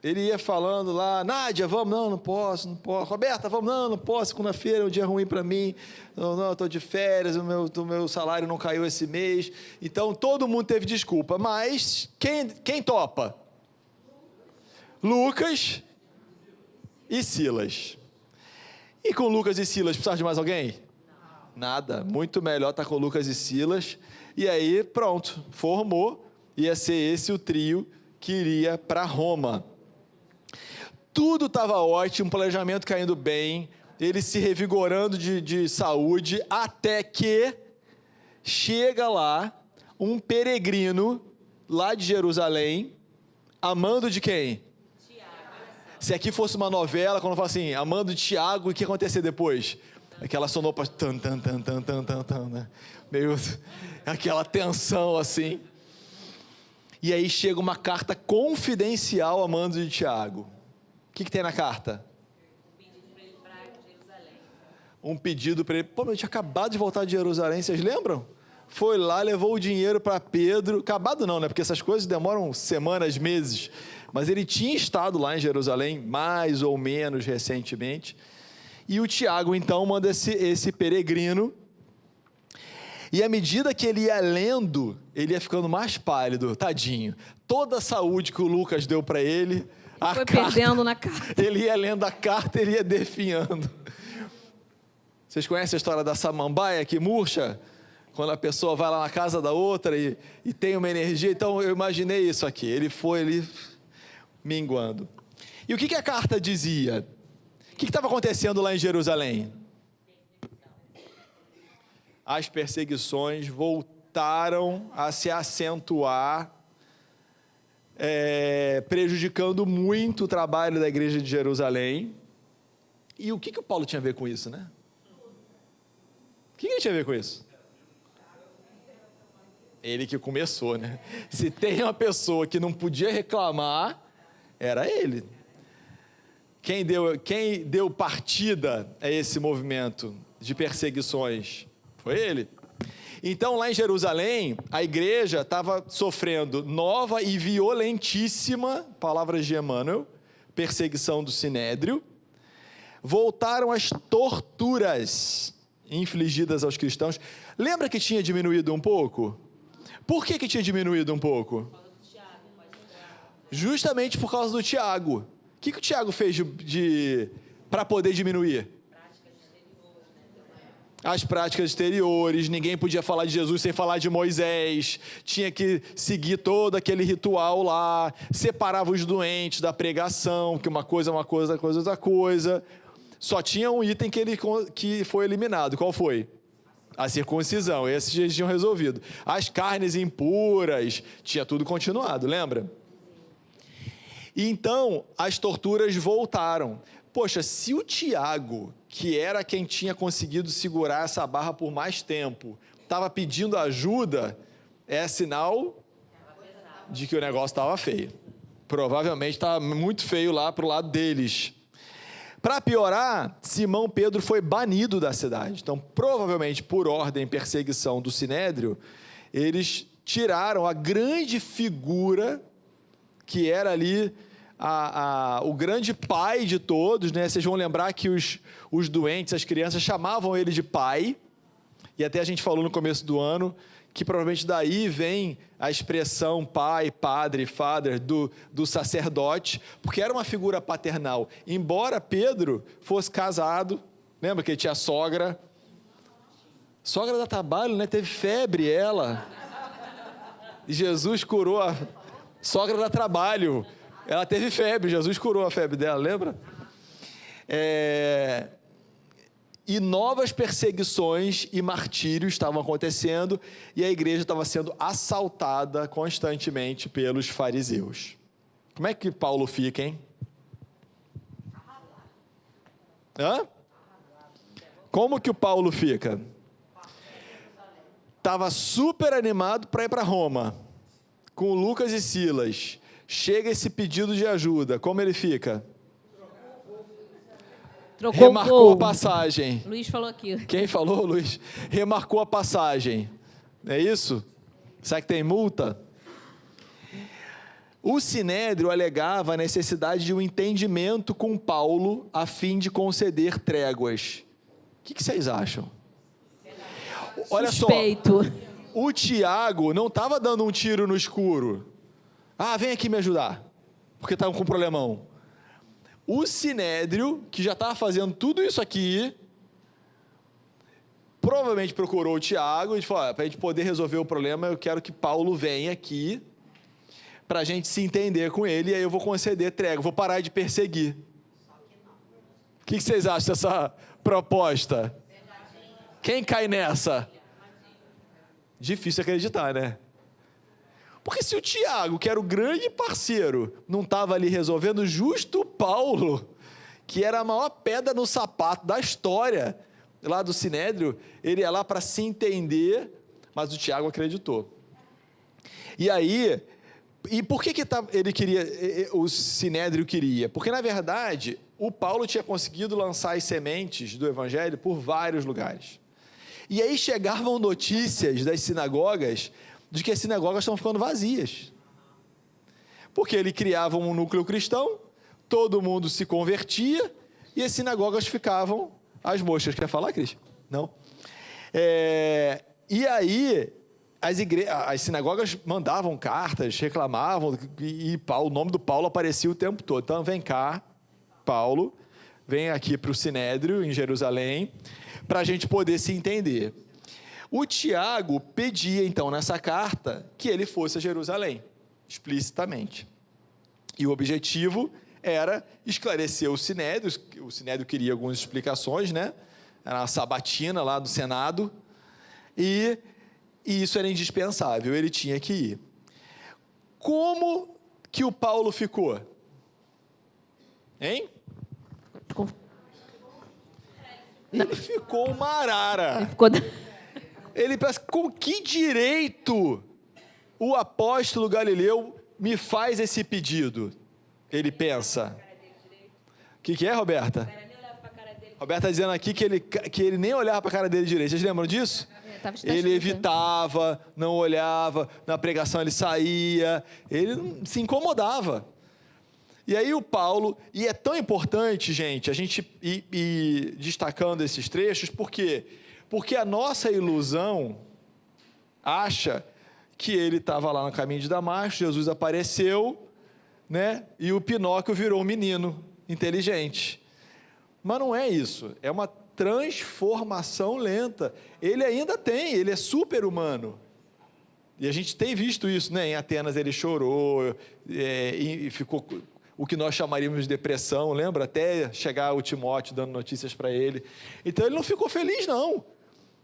Ele ia falando lá, Nádia, vamos, não posso. Roberta, vamos, não posso, segunda-feira é um dia ruim para mim, não, estou de férias, o meu salário não caiu esse mês. Então, todo mundo teve desculpa, mas quem topa? Lucas e Silas. E com Lucas e Silas, precisava de mais alguém? Nada, muito melhor estar com Lucas e Silas. E aí, pronto, formou, ia ser esse o trio que iria para Roma. Tudo estava ótimo, planejamento caindo bem, ele se revigorando de saúde, até que chega lá um peregrino, lá de Jerusalém, amando de quem? Tiago. Se aqui fosse uma novela, quando fala assim, amando de Tiago, o que ia acontecer depois? Aquela sonopa, né? Meio aquela tensão assim. E aí chega uma carta confidencial amando de Tiago. O que tem na carta? Um pedido para ele. Pô, eu tinha acabado de voltar de Jerusalém, vocês lembram? Foi lá, levou o dinheiro para Pedro. Acabado não, né? Porque essas coisas demoram semanas, meses. Mas ele tinha estado lá em Jerusalém, mais ou menos recentemente. E o Tiago, então, manda esse peregrino. E à medida que ele ia lendo, ele ia ficando mais pálido, tadinho. Toda a saúde que o Lucas deu para ele... Foi perdendo na carta. Ele ia lendo a carta, ele ia definhando. Vocês conhecem a história da samambaia que murcha? Quando a pessoa vai lá na casa da outra e tem uma energia. Então, eu imaginei isso aqui. Ele foi minguando. E o que a carta dizia? O que estava acontecendo lá em Jerusalém? As perseguições voltaram a se acentuar, prejudicando muito o trabalho da igreja de Jerusalém. E o que o Paulo tinha a ver com isso, né? O que ele tinha a ver com isso? Ele que começou, né? Se tem uma pessoa que não podia reclamar, era ele. Quem deu partida a esse movimento de perseguições? Foi ele. Então, lá em Jerusalém, a igreja estava sofrendo nova e violentíssima, palavras de Emmanuel, perseguição do Sinédrio. Voltaram as torturas infligidas aos cristãos. Lembra que tinha diminuído um pouco? Por que tinha diminuído um pouco? Justamente por causa do Tiago. O que o Tiago fez para poder diminuir? As práticas exteriores, ninguém podia falar de Jesus sem falar de Moisés, tinha que seguir todo aquele ritual lá, separava os doentes da pregação, que uma coisa é uma coisa, outra coisa. Só tinha um item que foi eliminado. Qual foi? A circuncisão. Esses eles tinham resolvido. As carnes impuras, tinha tudo continuado, lembra? E então, as torturas voltaram. Poxa, se o Tiago, que era quem tinha conseguido segurar essa barra por mais tempo, estava pedindo ajuda, é sinal de que o negócio estava feio. Provavelmente estava muito feio lá para o lado deles. Para piorar, Simão Pedro foi banido da cidade. Então, provavelmente, por ordem e perseguição do Sinédrio, eles tiraram a grande figura que era ali o grande pai de todos, né? Vocês vão lembrar que os doentes, as crianças, chamavam ele de pai, e até a gente falou no começo do ano que provavelmente daí vem a expressão pai, padre, father do sacerdote, porque era uma figura paternal. Embora Pedro fosse casado, lembra que ele tinha sogra? Sogra dá trabalho, né? Teve febre ela. E Jesus curou a sogra dá trabalho. Ela teve febre, Jesus curou a febre dela, lembra? E novas perseguições e martírios estavam acontecendo, e a igreja estava sendo assaltada constantemente pelos fariseus. Como é que Paulo fica, hein? Hã? Como que o Paulo fica? Estava super animado para ir para Roma, com Lucas e Silas. Chega esse pedido de ajuda, como ele fica? Trocou Remarcou a passagem. Luiz falou aqui. Quem falou, Luiz? Remarcou a passagem. É isso? Será que tem multa? O Sinédrio alegava a necessidade de um entendimento com Paulo a fim de conceder tréguas. O que vocês acham? Olha Suspeito. só, o Tiago não estava dando um tiro no escuro. Ah, vem aqui me ajudar, porque estava com um problemão. O Sinédrio, que já estava fazendo tudo isso aqui, provavelmente procurou o Tiago e falou, para a gente poder resolver o problema, eu quero que Paulo venha aqui, para a gente se entender com ele, e aí eu vou conceder trégua, vou parar de perseguir. O que vocês acham dessa proposta? Quem cai nessa? Difícil acreditar, né? Porque se o Tiago, que era o grande parceiro, não estava ali resolvendo, justo o Paulo, que era a maior pedra no sapato da história, lá do Sinédrio, ele ia lá para se entender, mas o Tiago acreditou. E aí, e por que ele queria, o Sinédrio queria? Porque, na verdade, o Paulo tinha conseguido lançar as sementes do Evangelho por vários lugares. E aí chegavam notícias das sinagogas de que as sinagogas estão ficando vazias. Porque ele criava um núcleo cristão, todo mundo se convertia, e as sinagogas ficavam as moscas. Quer falar, Cris? Não? E aí, as sinagogas mandavam cartas, reclamavam, e o nome do Paulo aparecia o tempo todo. Então, vem cá, Paulo, vem aqui para o Sinédrio, em Jerusalém, para a gente poder se entender. O Tiago pedia, então, nessa carta, que ele fosse a Jerusalém, explicitamente. E o objetivo era esclarecer o Sinédrio queria algumas explicações, né? Era uma sabatina lá do Senado, e isso era indispensável, ele tinha que ir. Como que o Paulo ficou? Hein? Ele ficou uma arara. Ele pensa, com que direito o apóstolo Galileu me faz esse pedido? Ele pensa. O que é, Roberta? Roberta está dizendo aqui que ele nem olhava para a cara dele direito. Vocês lembram disso? Ele evitava, não olhava, na pregação ele saía, ele se incomodava. E aí o Paulo, e é tão importante, gente, a gente ir destacando esses trechos, por quê? Porque a nossa ilusão acha que ele estava lá no caminho de Damasco, Jesus apareceu, né? E o Pinóquio virou um menino inteligente. Mas não é isso, é uma transformação lenta. Ele ainda ele é super-humano. E a gente tem visto isso, né? Em Atenas ele chorou, e ficou... o que nós chamaríamos de depressão, lembra? Até chegar o Timóteo dando notícias para ele. Então ele não ficou feliz, não.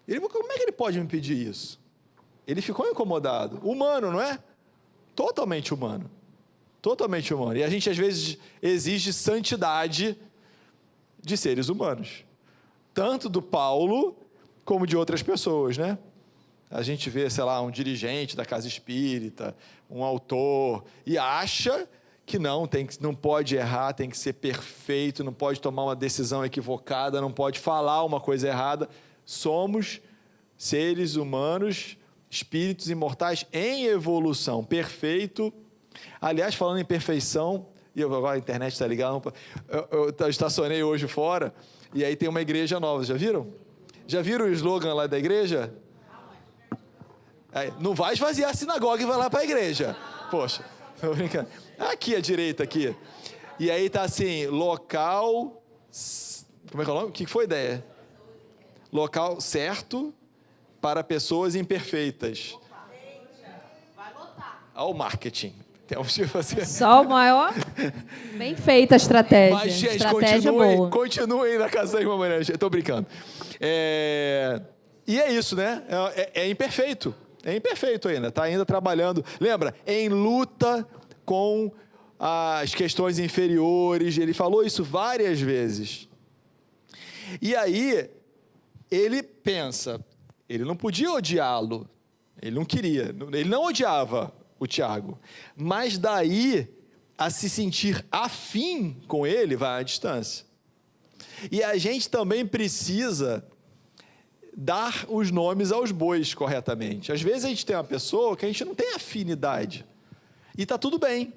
Como é que ele pode me pedir isso? Ele ficou incomodado. Humano, não é? Totalmente humano. Totalmente humano. E a gente, às vezes, exige santidade de seres humanos. Tanto do Paulo, como de outras pessoas, né? A gente vê, sei lá, um dirigente da casa espírita, um autor, e acha que não pode errar, tem que ser perfeito, não pode tomar uma decisão equivocada, não pode falar uma coisa errada. Somos seres humanos, espíritos imortais em evolução, perfeito. Aliás, falando em perfeição, e agora a internet está ligada, eu estacionei hoje fora, e aí tem uma igreja nova, já viram? Já viram o slogan lá da igreja? Não vai esvaziar a sinagoga e vai lá para a igreja. Poxa, tô brincando. Aqui à direita, aqui. E aí tá assim, local... Como é que é o nome? O que foi a ideia? Local certo para pessoas imperfeitas. Vai lotar. Olha o marketing. Temos que fazer... Só o maior. Bem feita a estratégia. Mas, gente, estratégia boa. continuem na casa da irmã Maria. Estou brincando. E é isso, né? É imperfeito. É imperfeito ainda. Está ainda trabalhando. Lembra? Em luta com as questões inferiores. Ele falou isso várias vezes. E aí, ele pensa, ele não podia odiá-lo. Ele não queria. Ele não odiava o Tiago. Mas daí, a se sentir afim com ele, vai à distância. E a gente também precisa dar os nomes aos bois corretamente. Às vezes a gente tem uma pessoa que a gente não tem afinidade. E está tudo bem.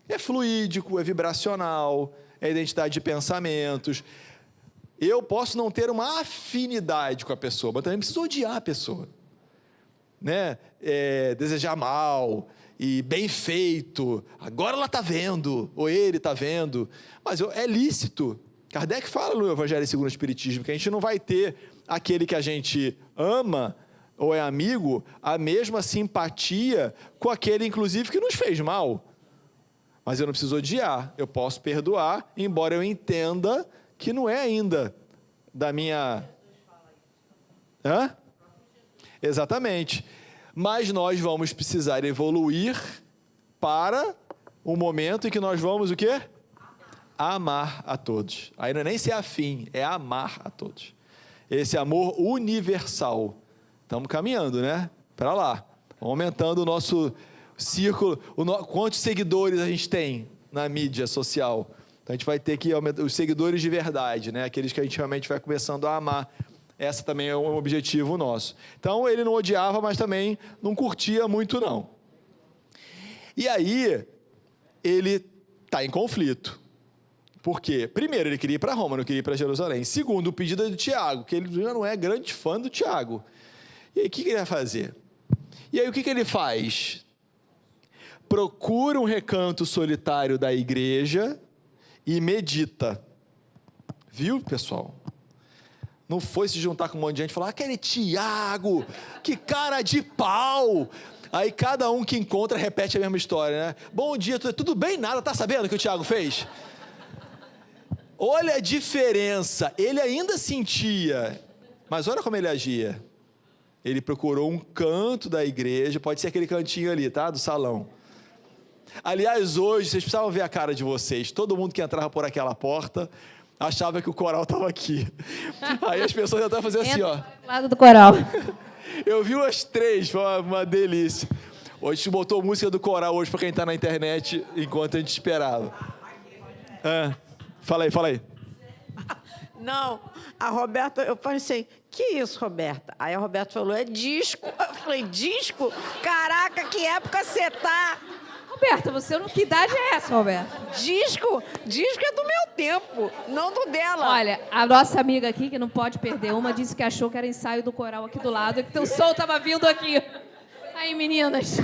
É fluídico, é vibracional, é identidade de pensamentos. Eu posso não ter uma afinidade com a pessoa, mas também preciso odiar a pessoa. Né? Desejar mal e bem feito. Agora ela está vendo, ou ele está vendo. Mas é lícito. Kardec fala no Evangelho segundo o Espiritismo que a gente não vai ter aquele que a gente ama ou é amigo, a mesma simpatia com aquele, inclusive, que nos fez mal. Mas eu não preciso odiar, eu posso perdoar, embora eu entenda que não é ainda da minha... Hã? Exatamente. Mas nós vamos precisar evoluir para o momento em que nós vamos o quê? Amar a todos. Aí não é nem ser afim, é amar a todos. Esse amor universal. Estamos caminhando, né? Para lá. Aumentando o nosso círculo. Quantos seguidores a gente tem na mídia social? Então a gente vai ter que aumentar os seguidores de verdade, né? Aqueles que a gente realmente vai começando a amar. Essa também é um objetivo nosso. Então ele não odiava, mas também não curtia muito, não. E aí, ele está em conflito. Por quê? Primeiro, ele queria ir para Roma, não queria ir para Jerusalém. Segundo, o pedido é do Tiago, que ele já não é grande fã do Tiago. E aí, o que ele vai fazer? E aí, o que ele faz? Procura um recanto solitário da igreja e medita. Viu, pessoal? Não foi se juntar com um monte de gente e falar, aquele Tiago, que cara de pau. Aí, cada um que encontra repete a mesma história, né? Bom dia, tudo bem? Nada, tá sabendo o que o Tiago fez? Olha a diferença, ele ainda sentia, mas olha como ele agia. Ele procurou um canto da igreja, pode ser aquele cantinho ali, tá? Do salão. Aliás, hoje, vocês precisavam ver a cara de vocês. Todo mundo que entrava por aquela porta achava que o coral estava aqui. Aí as pessoas já estavam fazendo assim, ó. Do lado do coral. Eu vi umas 3, foi uma delícia. Hoje a gente botou música do coral hoje para quem está na internet enquanto a gente esperava. Fala aí. Não, a Roberta, eu falei assim, que isso, Roberta? Aí a Roberta falou, é disco. Eu falei, disco? Caraca, que época você tá? Roberta, que idade é essa, Roberta? Disco? Disco é do meu tempo, não do dela. Olha, a nossa amiga aqui, que não pode perder uma, disse que achou que era ensaio do coral aqui do lado e que teu som estava vindo aqui. Aí, meninas.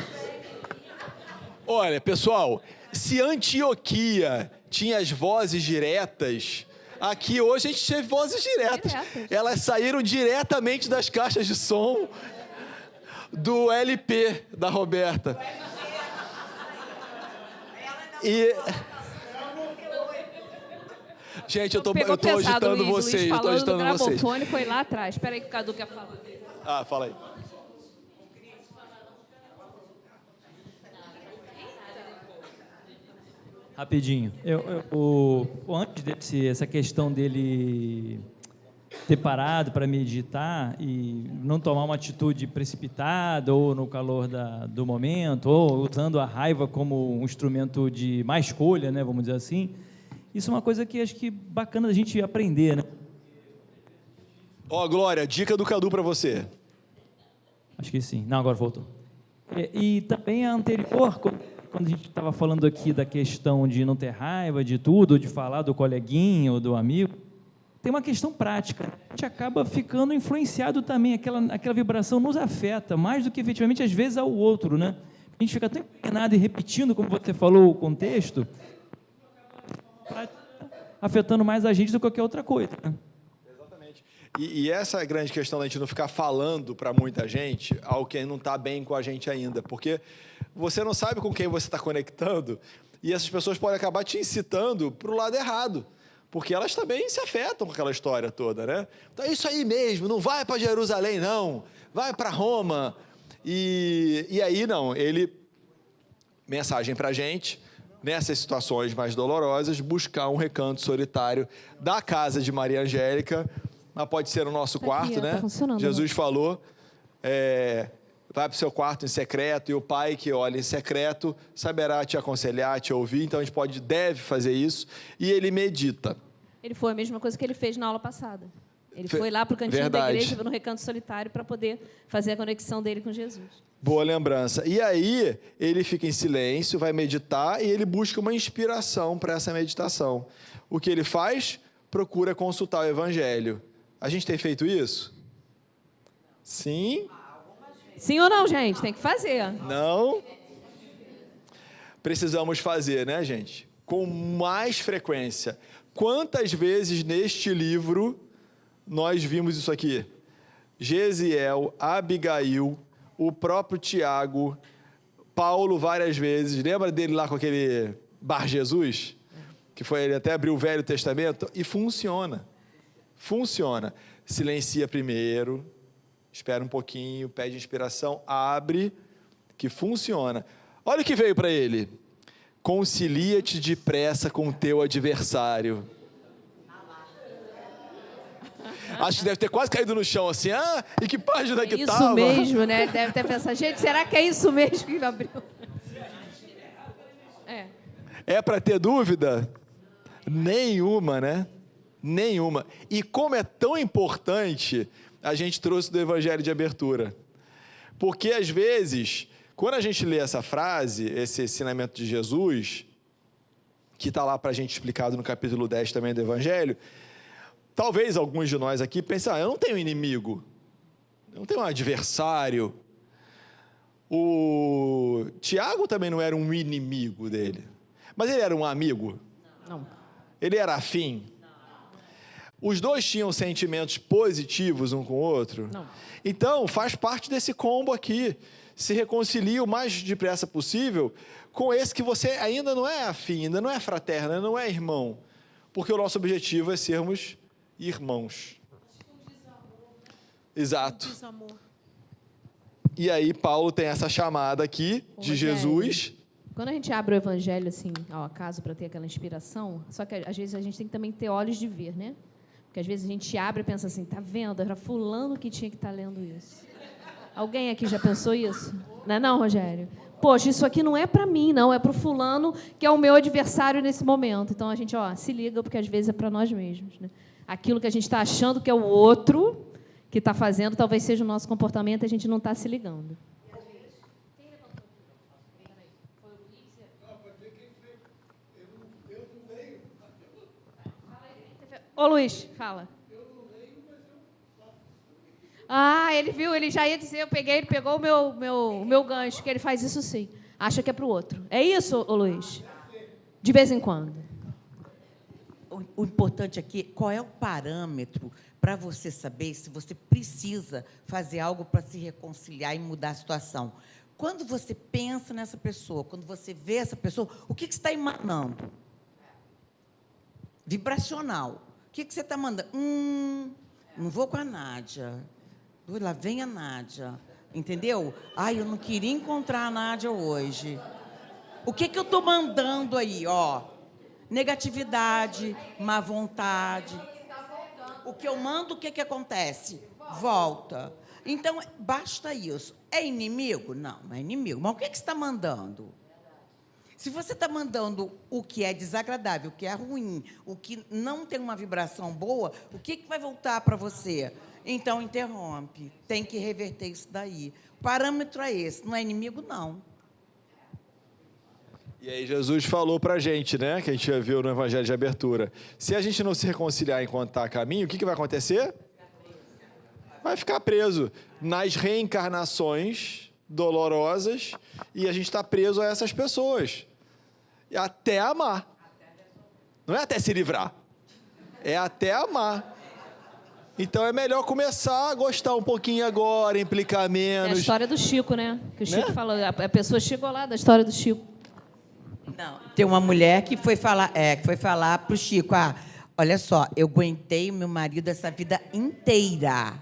Olha, pessoal, se Antioquia tinha as vozes diretas, aqui hoje a gente teve vozes diretas. Elas saíram diretamente das caixas de som do LP da Roberta. Gente, eu tô Pegou pesado, agitando Luiz. vocês, Luiz eu tô falando agitando do vocês. gramofone, foi lá atrás. Espera aí que o Cadu quer falar. Ah, fala aí. Rapidinho. Antes essa questão dele ter parado para meditar e não tomar uma atitude precipitada ou no calor do momento, ou usando a raiva como um instrumento de má escolha, né, vamos dizer assim, isso é uma coisa que acho que bacana da gente aprender, né? Ó, Glória, dica do Cadu para você. Acho que sim. Não, agora voltou. E também a anterior, quando a gente estava falando aqui da questão de não ter raiva de tudo, de falar do coleguinha ou do amigo, tem uma questão prática. A gente acaba ficando influenciado também, aquela vibração nos afeta, mais do que efetivamente, às vezes, ao outro, né? A gente fica tão empenado e repetindo, como você falou, o contexto, afetando mais a gente do que qualquer outra coisa, né? E essa é a grande questão da gente não ficar falando para muita gente algo que não está bem com a gente ainda, porque você não sabe com quem você está conectando e essas pessoas podem acabar te incitando para o lado errado, porque elas também se afetam com aquela história toda, né? Então é isso aí mesmo, não vai para Jerusalém não, vai para Roma. E aí não, mensagem para a gente, nessas situações mais dolorosas, buscar um recanto solitário da casa de Maria Angélica. Mas pode ser no nosso quarto, aqui, né? Tá funcionando, Jesus falou, vai para o seu quarto em secreto, e o Pai que olha em secreto saberá te aconselhar, te ouvir. Então, a gente deve fazer isso. E ele medita. Ele foi a mesma coisa que ele fez na aula passada. Ele foi lá para o cantinho da igreja, no recanto solitário, para poder fazer a conexão dele com Jesus. Boa lembrança. E aí, ele fica em silêncio, vai meditar, e ele busca uma inspiração para essa meditação. O que ele faz? Procura consultar o Evangelho. A gente tem feito isso? Sim? Sim ou não, gente? Tem que fazer. Não? Precisamos fazer, né, gente? Com mais frequência. Quantas vezes neste livro nós vimos isso aqui? Gesiel, Abigail, o próprio Tiago, Paulo várias vezes. Lembra dele lá com aquele Bar Jesus? Que foi, ele até abriu o Velho Testamento e funciona. Funciona. Silencia primeiro, espera um pouquinho, pede inspiração, abre, que funciona. Olha o que veio para ele. Concilia-te depressa com o teu adversário. Acho que deve ter quase caído no chão assim. Ah, e que página que estava? Isso mesmo, né? Deve ter pensado, gente, será que é isso mesmo que abriu? É para ter dúvida? Nenhuma, né? Nenhuma. E como é tão importante, a gente trouxe do Evangelho de abertura. Porque, às vezes, quando a gente lê essa frase, esse ensinamento de Jesus, que está lá para a gente explicado no capítulo 10 também do Evangelho, talvez alguns de nós aqui pensem, eu não tenho inimigo, eu não tenho um adversário. O Tiago também não era um inimigo dele, mas ele era um amigo? Não. Ele era afim? Os dois tinham sentimentos positivos um com o outro? Não. Então, faz parte desse combo aqui. Se reconcilie o mais depressa possível com esse que você ainda não é afim, ainda não é fraterno, ainda não é irmão. Porque o nosso objetivo é sermos irmãos. Exato. E aí, Paulo tem essa chamada aqui de Jesus. Quando a gente abre o Evangelho, assim, ao acaso, para ter aquela inspiração, só que às vezes a gente tem que também ter olhos de ver, né? Porque às vezes a gente abre e pensa assim, tá vendo? Era fulano que tinha que estar lendo isso. Alguém aqui já pensou isso? Não é não, Rogério? Poxa, isso aqui não é para mim, não. É para o fulano que é o meu adversário nesse momento. Então, a gente, se liga, porque às vezes é para nós mesmos, né? Aquilo que a gente está achando que é o outro que está fazendo, talvez seja o nosso comportamento, a gente não está se ligando. Ô, Luiz, fala. Ah, ele viu, ele já ia dizer, ele pegou o meu gancho, que ele faz isso sim. Acha que é para o outro. É isso, ô Luiz? De vez em quando. O importante aqui, qual é o parâmetro para você saber se você precisa fazer algo para se reconciliar e mudar a situação? Quando você pensa nessa pessoa, quando você vê essa pessoa, o que você está emanando? vibracional. O que você está mandando? Não vou com a Nádia. Lá vem a Nádia. Entendeu? Ai, eu não queria encontrar a Nádia hoje. O que eu estou mandando aí, ó? Negatividade, má vontade. O que eu mando, o que acontece? Volta. Então, basta isso. É inimigo? Não, não é inimigo. Mas o que você está mandando? Se você está mandando o que é desagradável, o que é ruim, o que não tem uma vibração boa, o que vai voltar para você? Então, interrompe. Tem que reverter isso daí. O parâmetro é esse. Não é inimigo, não. E aí Jesus falou para a gente, né, que a gente já viu no Evangelho de Abertura, se a gente não se reconciliar enquanto está a caminho, o que vai acontecer? Vai ficar preso nas reencarnações dolorosas e a gente está preso a essas pessoas. Até amar. Não é até se livrar. É até amar. Então é melhor começar a gostar um pouquinho agora, implicar menos. É a história do Chico, né? Que o Chico falou, a pessoa chegou lá da história do Chico. Não, tem uma mulher que foi falar para o Chico, olha só, eu aguentei o meu marido essa vida inteira.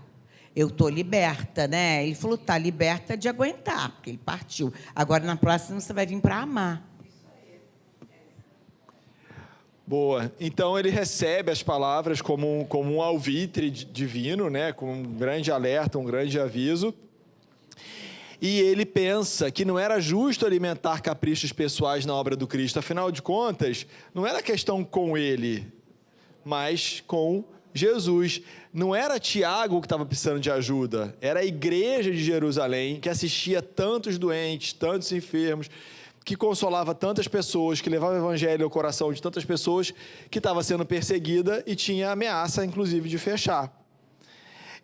Eu estou liberta, né? Ele falou, tá liberta de aguentar, porque ele partiu. Agora, na próxima, você vai vir para amar. Boa. Então, ele recebe as palavras como um alvitre divino, né? Como um grande alerta, um grande aviso. E ele pensa que não era justo alimentar caprichos pessoais na obra do Cristo. Afinal de contas, não era questão com ele, mas com Jesus. Não era Tiago que estava precisando de ajuda, era a igreja de Jerusalém, que assistia tantos doentes, tantos enfermos, que consolava tantas pessoas, que levava o evangelho ao coração de tantas pessoas, que estava sendo perseguida e tinha ameaça, inclusive, de fechar.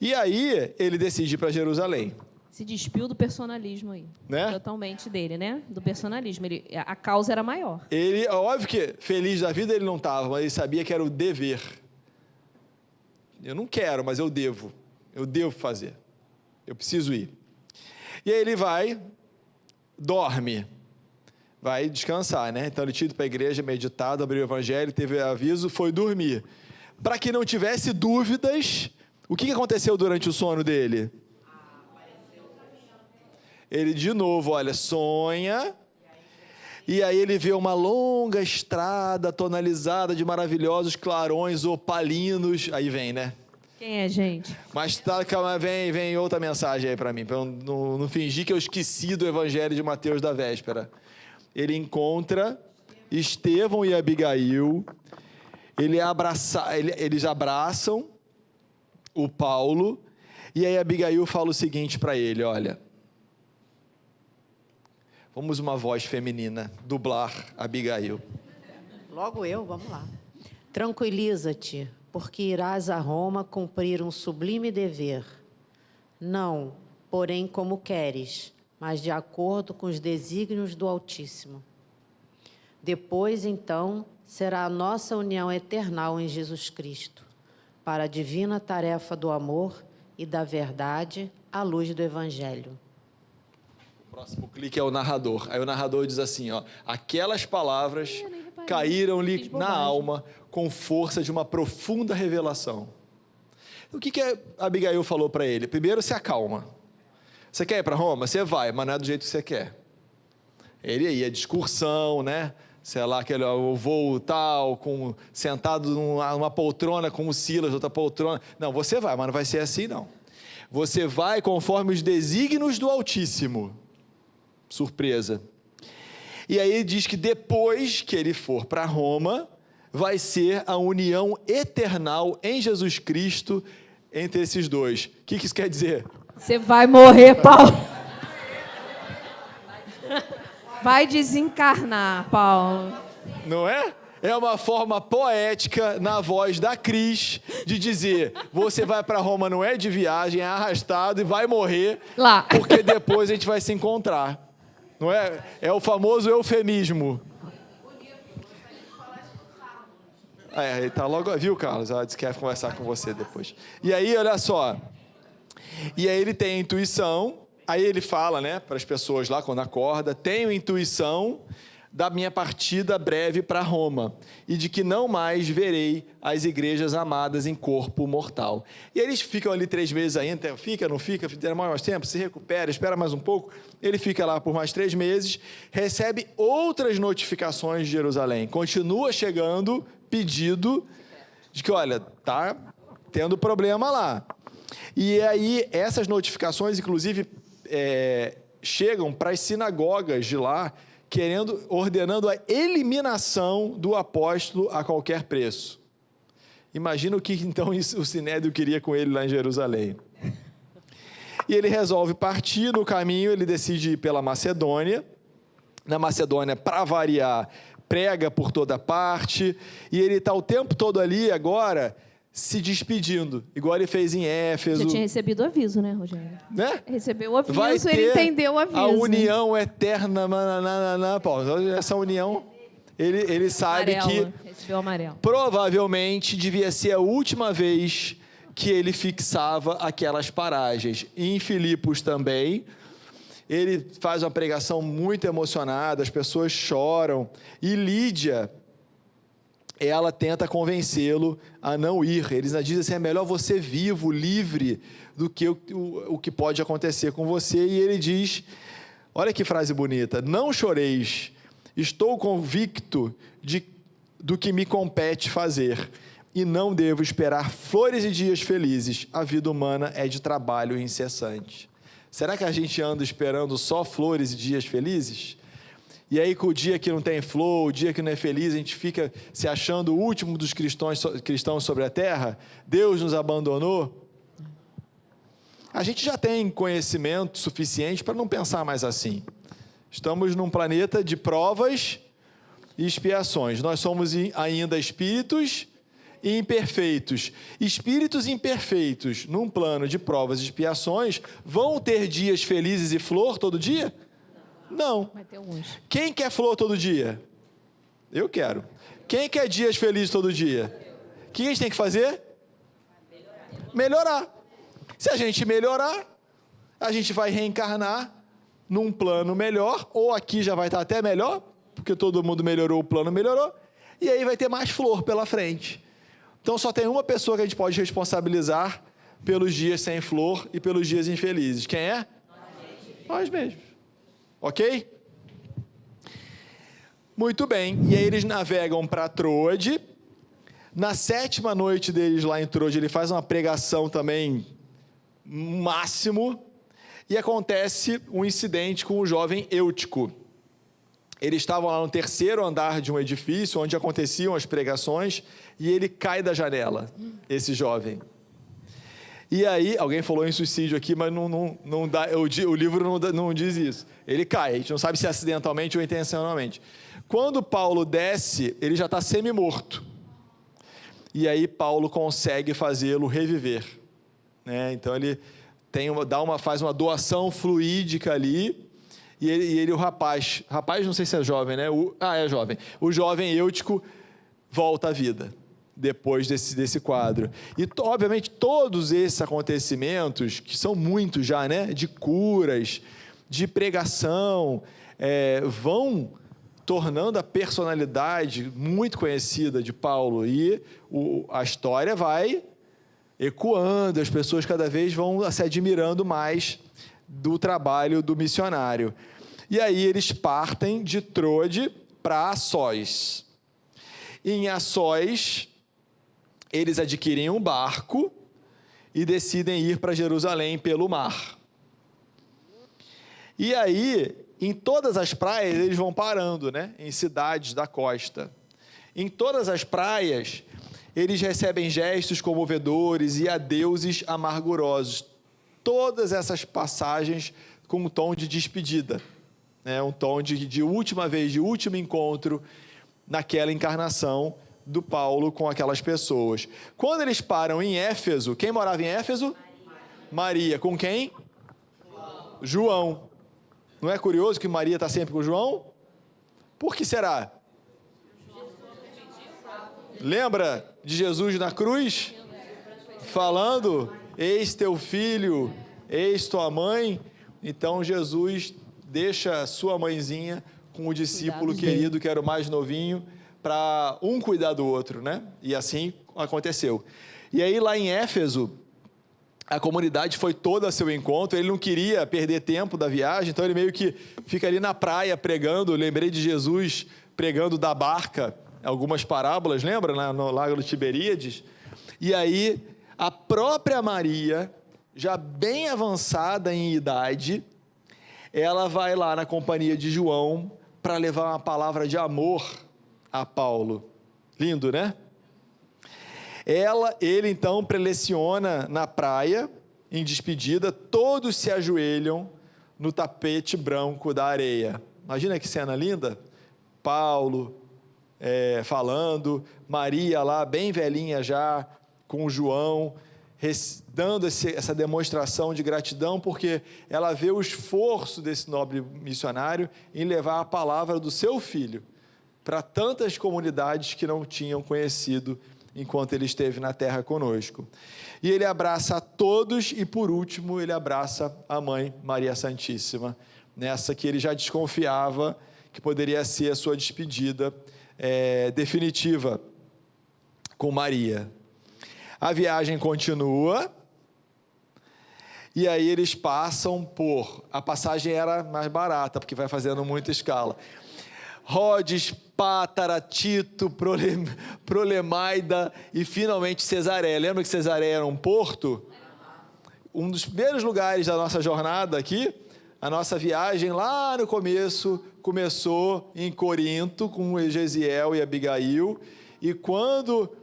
E aí, ele decide ir para Jerusalém. Se despiu do personalismo aí. Né? Totalmente dele, né? Do personalismo. A causa era maior. Ele, óbvio que feliz da vida ele não estava, mas ele sabia que era o dever. Eu não quero, mas eu devo. Eu devo fazer. Eu preciso ir. E aí ele vai, dorme, vai descansar, né? Então ele tinha ido para a igreja, meditado, abriu o evangelho, teve aviso, foi dormir. Para que não tivesse dúvidas, o que aconteceu durante o sono dele? Ele, de novo, olha, sonha, e aí ele vê uma longa estrada tonalizada de maravilhosos clarões opalinos. Aí vem, né? Quem é, gente? Mas tá, calma, vem outra mensagem aí para mim, para eu não fingir que eu esqueci do Evangelho de Mateus da véspera. Ele encontra Estevão e Abigail, eles abraçam o Paulo, e aí Abigail fala o seguinte para ele, olha... Vamos uma voz feminina, dublar Abigail. Logo eu, vamos lá. Tranquiliza-te, porque irás a Roma cumprir um sublime dever. Não, porém, como queres, mas de acordo com os desígnios do Altíssimo. Depois, então, será a nossa união eternal em Jesus Cristo, para a divina tarefa do amor e da verdade, à luz do Evangelho. O próximo clique é o narrador. Aí o narrador diz assim, ó, aquelas palavras caíram-lhe na alma com força de uma profunda revelação. O que a Abigail falou para ele? Primeiro, se acalma. Você quer ir para Roma? Você vai, mas não é do jeito que você quer. Ele ia de excursão, né? Sei lá, aquele o voo tal, sentado numa poltrona com o Silas, outra poltrona. Não, você vai, mas não vai ser assim, não. Você vai conforme os desígnios do Altíssimo. Surpresa. E aí ele diz que depois que ele for para Roma, vai ser a união eternal em Jesus Cristo entre esses dois. O que isso quer dizer? Você vai morrer, Paulo. Vai desencarnar, Paulo. Não é? É uma forma poética, na voz da Cris, de dizer, você vai para Roma, não é de viagem, é arrastado e vai morrer lá, porque depois a gente vai se encontrar. Não é? É o famoso eufemismo. Ele tá logo, viu, Carlos? Ela disse que quer conversar com você depois. E aí, olha só. E aí ele tem a intuição, aí ele fala, né, para as pessoas lá quando acorda, tenho intuição da minha partida breve para Roma, e de que não mais verei as igrejas amadas em corpo mortal. E eles ficam ali 3 meses ainda, fica, não fica, demora mais tempo, se recupera, espera mais um pouco, ele fica lá por mais 3 meses, recebe outras notificações de Jerusalém, continua chegando pedido de que, olha, tá tendo problema lá. E aí, essas notificações, inclusive, chegam para as sinagogas de lá, ordenando a eliminação do apóstolo a qualquer preço. Imagina o que, então, o Sinédrio queria com ele lá em Jerusalém. E ele resolve partir. No caminho, ele decide ir pela Macedônia. Na Macedônia, para variar, prega por toda parte. E ele está o tempo todo ali, agora, se despedindo, igual ele fez em Éfeso. Já tinha recebido o aviso, né, Rogério? Né? Recebeu o aviso, Vai ter ele entendeu o aviso. a união eterna, Paulo. Essa união, ele sabe Amarelo, que recebeu amarelo. provavelmente devia ser a última vez que ele fixava aquelas paragens. E em Filipos também, ele faz uma pregação muito emocionada, as pessoas choram. E Lídia, ela tenta convencê-lo a não ir. Eles dizem assim, é melhor você vivo, livre, do que o que pode acontecer com você. E ele diz, olha que frase bonita, não choreis, estou convicto do que me compete fazer, e não devo esperar flores e dias felizes. A vida humana é de trabalho incessante. Será que a gente anda esperando só flores e dias felizes? E aí, com o dia que não tem flor, o dia que não é feliz, a gente fica se achando o último dos cristãos sobre a terra? Deus nos abandonou? A gente já tem conhecimento suficiente para não pensar mais assim. Estamos num planeta de provas e expiações. Nós somos ainda espíritos imperfeitos. Espíritos imperfeitos, num plano de provas e expiações, vão ter dias felizes e flor todo dia? Não. Vai ter alguns. Quem quer flor todo dia? Eu quero. Quem quer dias felizes todo dia? O que a gente tem que fazer? Melhorar. Se a gente melhorar, a gente vai reencarnar num plano melhor, ou aqui já vai estar até melhor, porque todo mundo melhorou, o plano melhorou, e aí vai ter mais flor pela frente. Então só tem uma pessoa que a gente pode responsabilizar pelos dias sem flor e pelos dias infelizes. Quem é? Nós mesmos. Ok? Muito bem. E aí eles navegam para Troade. Na 7ª noite deles lá em Troade, ele faz uma pregação também máximo. E acontece um incidente com o jovem Eutico. Eles estavam lá no 3º andar de um edifício, onde aconteciam as pregações, e ele cai da janela, esse jovem. E aí, alguém falou em suicídio aqui, mas não dá, o livro não diz isso. Ele cai, a gente não sabe se é acidentalmente ou intencionalmente. Quando Paulo desce, ele já está semi-morto. E aí Paulo consegue fazê-lo reviver. Né? Então ele faz uma doação fluídica ali, e o rapaz, não sei se é jovem, né? É jovem. O jovem Eutico volta à vida depois desse quadro. E, obviamente, todos esses acontecimentos, que são muitos já, né? De curas, de pregação, vão tornando a personalidade muito conhecida de Paulo. E a história vai ecoando, as pessoas cada vez vão se admirando mais do trabalho do missionário. E aí eles partem de Troade para Assós. Em Assós, eles adquirem um barco e decidem ir para Jerusalém pelo mar. E aí, em todas as praias, eles vão parando, né? Em cidades da costa. Em todas as praias, eles recebem gestos comovedores e adeuses amargurosos. Todas essas passagens com um tom de despedida, né? Um tom de última vez, de último encontro naquela encarnação do Paulo com aquelas pessoas. Quando eles param em Éfeso, quem morava em Éfeso? Maria. Com quem? João. Não é curioso que Maria está sempre com João? Por que será? Lembra de Jesus na cruz? Falando, eis teu filho, eis tua mãe. Então Jesus deixa sua mãezinha com o discípulo Cuidados querido, que era o mais novinho, para um cuidar do outro, né? E assim aconteceu. E aí, lá em Éfeso, a comunidade foi toda a seu encontro, ele não queria perder tempo da viagem, então ele meio que fica ali na praia pregando. Lembrei de Jesus pregando da barca, algumas parábolas, lembra? Lá no Lago de Tiberíades. E aí, a própria Maria, já bem avançada em idade, ela vai lá na companhia de João para levar uma palavra de amor a Paulo. Lindo, né? Ele então preleciona na praia, em despedida, todos se ajoelham no tapete branco da areia. Imagina que cena linda? Paulo falando, Maria lá, bem velhinha já, com o João, dando essa demonstração de gratidão, porque ela vê o esforço desse nobre missionário em levar a palavra do seu filho para tantas comunidades que não tinham conhecido enquanto ele esteve na terra conosco. E ele abraça a todos e, por último, ele abraça a mãe Maria Santíssima, nessa que ele já desconfiava que poderia ser a sua despedida definitiva com Maria. A viagem continua, e aí eles passam a passagem era mais barata, porque vai fazendo muita escala. Rhodes, Pátara, Tito, Prolemaida e finalmente Cesareia. Lembra que Cesareia era um porto? Um dos primeiros lugares da nossa jornada aqui, a nossa viagem lá no começo, começou em Corinto com Gesiel e Abigail, e quando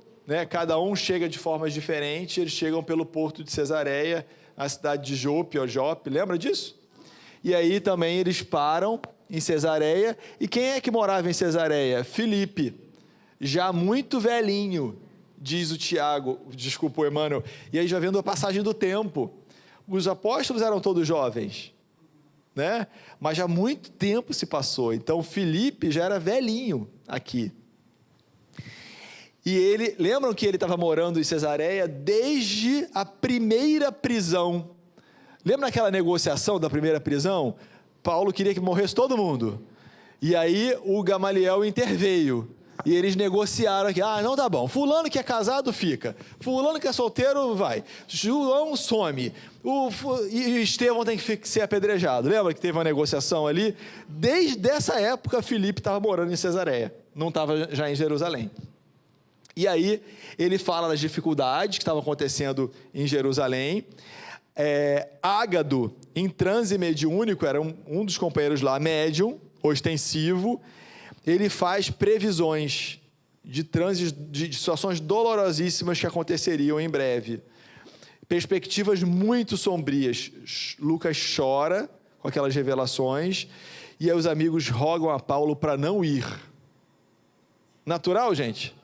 cada um chega de formas diferentes, eles chegam pelo porto de Cesareia, a cidade de Jope, ou Jope, lembra disso? E aí também eles param em Cesareia. E quem é que morava em Cesareia? Filipe, já muito velhinho, diz o Emmanuel. E aí já vendo a passagem do tempo. Os apóstolos eram todos jovens, né? Mas já muito tempo se passou. Então Filipe já era velhinho aqui. E lembram que ele estava morando em Cesareia desde a primeira prisão. Lembra aquela negociação da primeira prisão? Paulo queria que morresse todo mundo. E aí o Gamaliel interveio. E eles negociaram aqui. Não, tá bom. Fulano que é casado, fica. Fulano que é solteiro, vai. João some. E Estevão tem que ser apedrejado. Lembra que teve uma negociação ali? Desde essa época, Filipe estava morando em Cesareia. Não estava já em Jerusalém. E aí ele fala das dificuldades que estavam acontecendo em Jerusalém. Ágado, em transe mediúnico, era um dos companheiros lá, médium, ostensivo. Ele faz previsões de transes, de situações dolorosíssimas que aconteceriam em breve. Perspectivas muito sombrias. Lucas chora com aquelas revelações e aí os amigos rogam a Paulo para não ir. Natural, gente?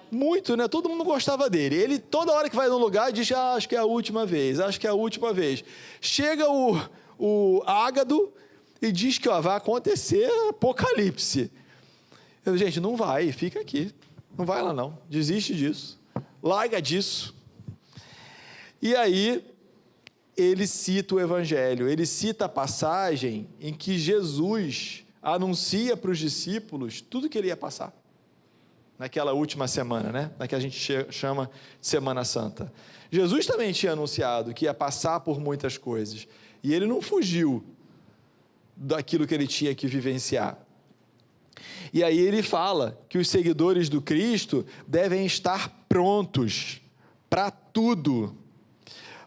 Muito, né? Todo mundo gostava dele. Ele, toda hora que vai num lugar, diz, acho que é a última vez, acho que é a última vez. Chega o Ágado e diz que vai acontecer apocalipse. Gente, não vai, fica aqui. Não vai lá não, desiste disso. Larga disso. E aí, ele cita o Evangelho, ele cita a passagem em que Jesus anuncia para os discípulos tudo que ele ia passar. Naquela última semana, né? Na que a gente chama de Semana Santa. Jesus também tinha anunciado que ia passar por muitas coisas. E ele não fugiu daquilo que ele tinha que vivenciar. E aí ele fala que os seguidores do Cristo devem estar prontos para tudo.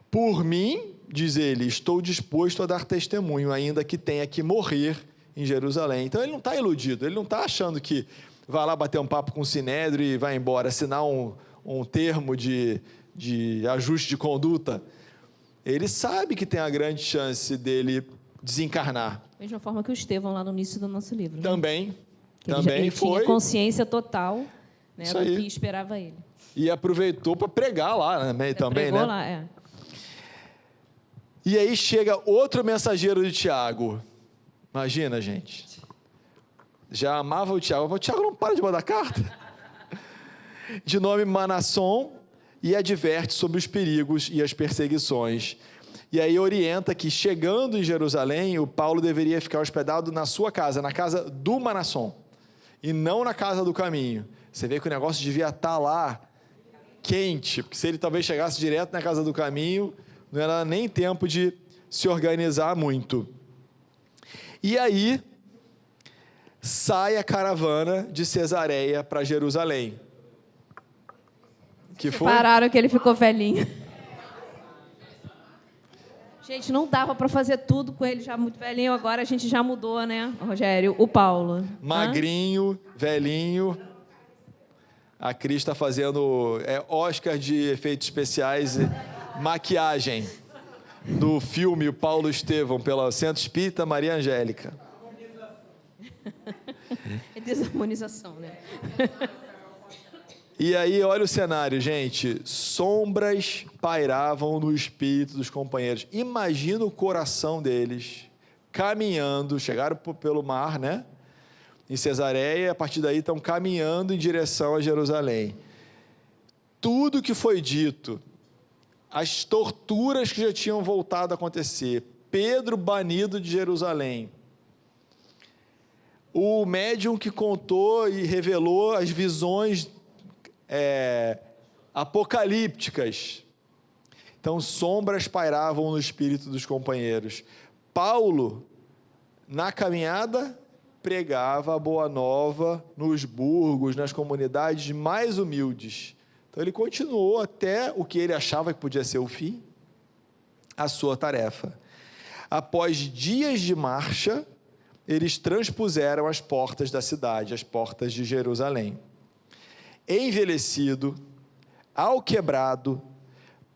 Por mim, diz ele, estou disposto a dar testemunho, ainda que tenha que morrer em Jerusalém. Então ele não está iludido, ele não está achando que vai lá bater um papo com o Sinédrio e vai embora, assinar um termo de ajuste de conduta. Ele sabe que tem a grande chance dele desencarnar. Da mesma forma que o Estevão lá no início do nosso livro. Né? Também Ele foi. Tinha consciência total, né, do aí. que esperava ele. E aproveitou para pregar lá, né, também, pregou né? Lá, E aí chega outro mensageiro de Tiago. Imagina, gente. Já amava o Tiago. O Tiago não para de mandar carta. De nome Manasson, e adverte sobre os perigos e as perseguições. E aí orienta que, chegando em Jerusalém, o Paulo deveria ficar hospedado na sua casa, na casa do Mnasson, e não na casa do caminho. Você vê que o negócio devia estar lá quente, porque se ele talvez chegasse direto na casa do caminho, não era nem tempo de se organizar muito. E aí, sai a caravana de Cesareia para Jerusalém. Que foi? Pararam que ele ficou velhinho. Gente, não dava para fazer tudo com ele já muito velhinho, agora a gente já mudou, né, Rogério? O Paulo. Magrinho, velhinho. A Cris está fazendo Oscar de efeitos especiais e maquiagem do filme O Paulo Estevão, pela Centro Espírita Maria Angélica. É desarmonização, né? E aí, olha o cenário, gente. Sombras pairavam no espírito dos companheiros. Imagina o coração deles caminhando, chegaram pelo mar, né? Em Cesareia, e a partir daí estão caminhando em direção a Jerusalém. Tudo que foi dito, as torturas que já tinham voltado a acontecer, Pedro banido de Jerusalém, o médium que contou e revelou as visões apocalípticas. Então, sombras pairavam no espírito dos companheiros. Paulo, na caminhada, pregava a boa nova nos burgos, nas comunidades mais humildes. Então, ele continuou até o que ele achava que podia ser o fim, a sua tarefa. Após dias de marcha, eles transpuseram as portas da cidade, as portas de Jerusalém. Envelhecido, alquebrado,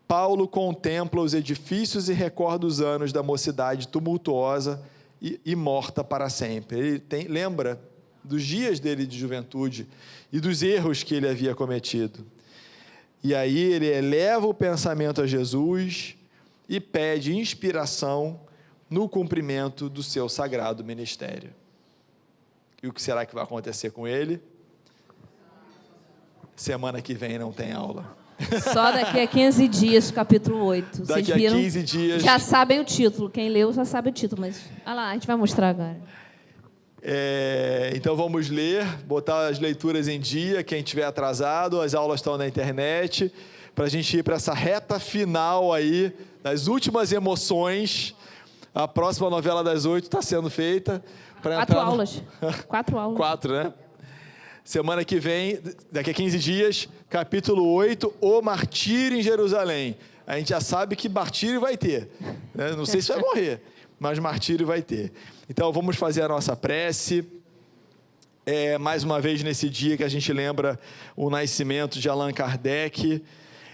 Paulo contempla os edifícios e recorda os anos da mocidade tumultuosa e morta para sempre. Ele lembra dos dias dele de juventude e dos erros que ele havia cometido. E aí ele eleva o pensamento a Jesus e pede inspiração no cumprimento do seu sagrado ministério. E o que será que vai acontecer com ele? Semana que vem não tem aula. Só daqui a 15 dias, capítulo 8. Daqui Vocês viram? a 15 dias. Já sabem o título. Quem leu já sabe o título, mas... Olha lá, a gente vai mostrar agora. Então vamos ler, botar as leituras em dia, quem estiver atrasado, as aulas estão na internet, para a gente ir para essa reta final aí, das últimas emoções. A próxima novela das 8 está sendo feita. 4 aulas. 4 aulas. 4, né? Semana que vem, daqui a 15 dias, capítulo 8, o martírio em Jerusalém. A gente já sabe que martírio vai ter, né? Não sei se vai morrer, mas martírio vai ter. Então, vamos fazer a nossa prece. Mais uma vez, nesse dia que a gente lembra o nascimento de Allan Kardec.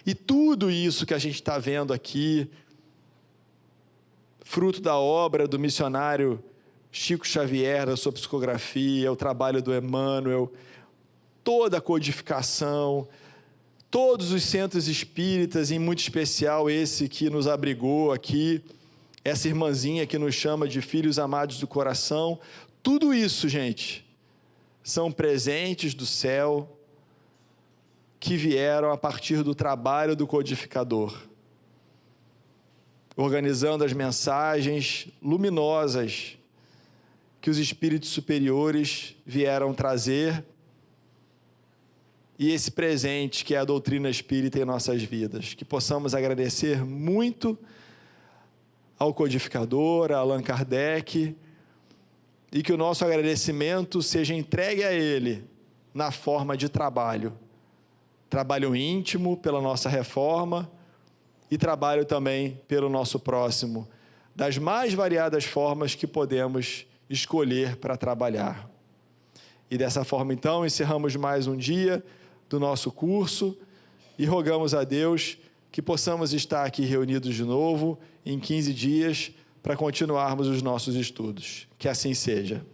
E tudo isso que a gente está vendo aqui, fruto da obra do missionário Chico Xavier, da sua psicografia, o trabalho do Emmanuel, toda a codificação, todos os centros espíritas, em muito especial esse que nos abrigou aqui, essa irmãzinha que nos chama de filhos amados do coração, tudo isso, gente, são presentes do céu que vieram a partir do trabalho do codificador, organizando as mensagens luminosas que os espíritos superiores vieram trazer, e esse presente que é a doutrina espírita em nossas vidas, que possamos agradecer muito ao codificador, a Allan Kardec, e que o nosso agradecimento seja entregue a ele na forma de trabalho íntimo pela nossa reforma e trabalho também pelo nosso próximo, das mais variadas formas que podemos escolher para trabalhar. E dessa forma, então, encerramos mais um dia do nosso curso e rogamos a Deus que possamos estar aqui reunidos de novo em 15 dias para continuarmos os nossos estudos. Que assim seja.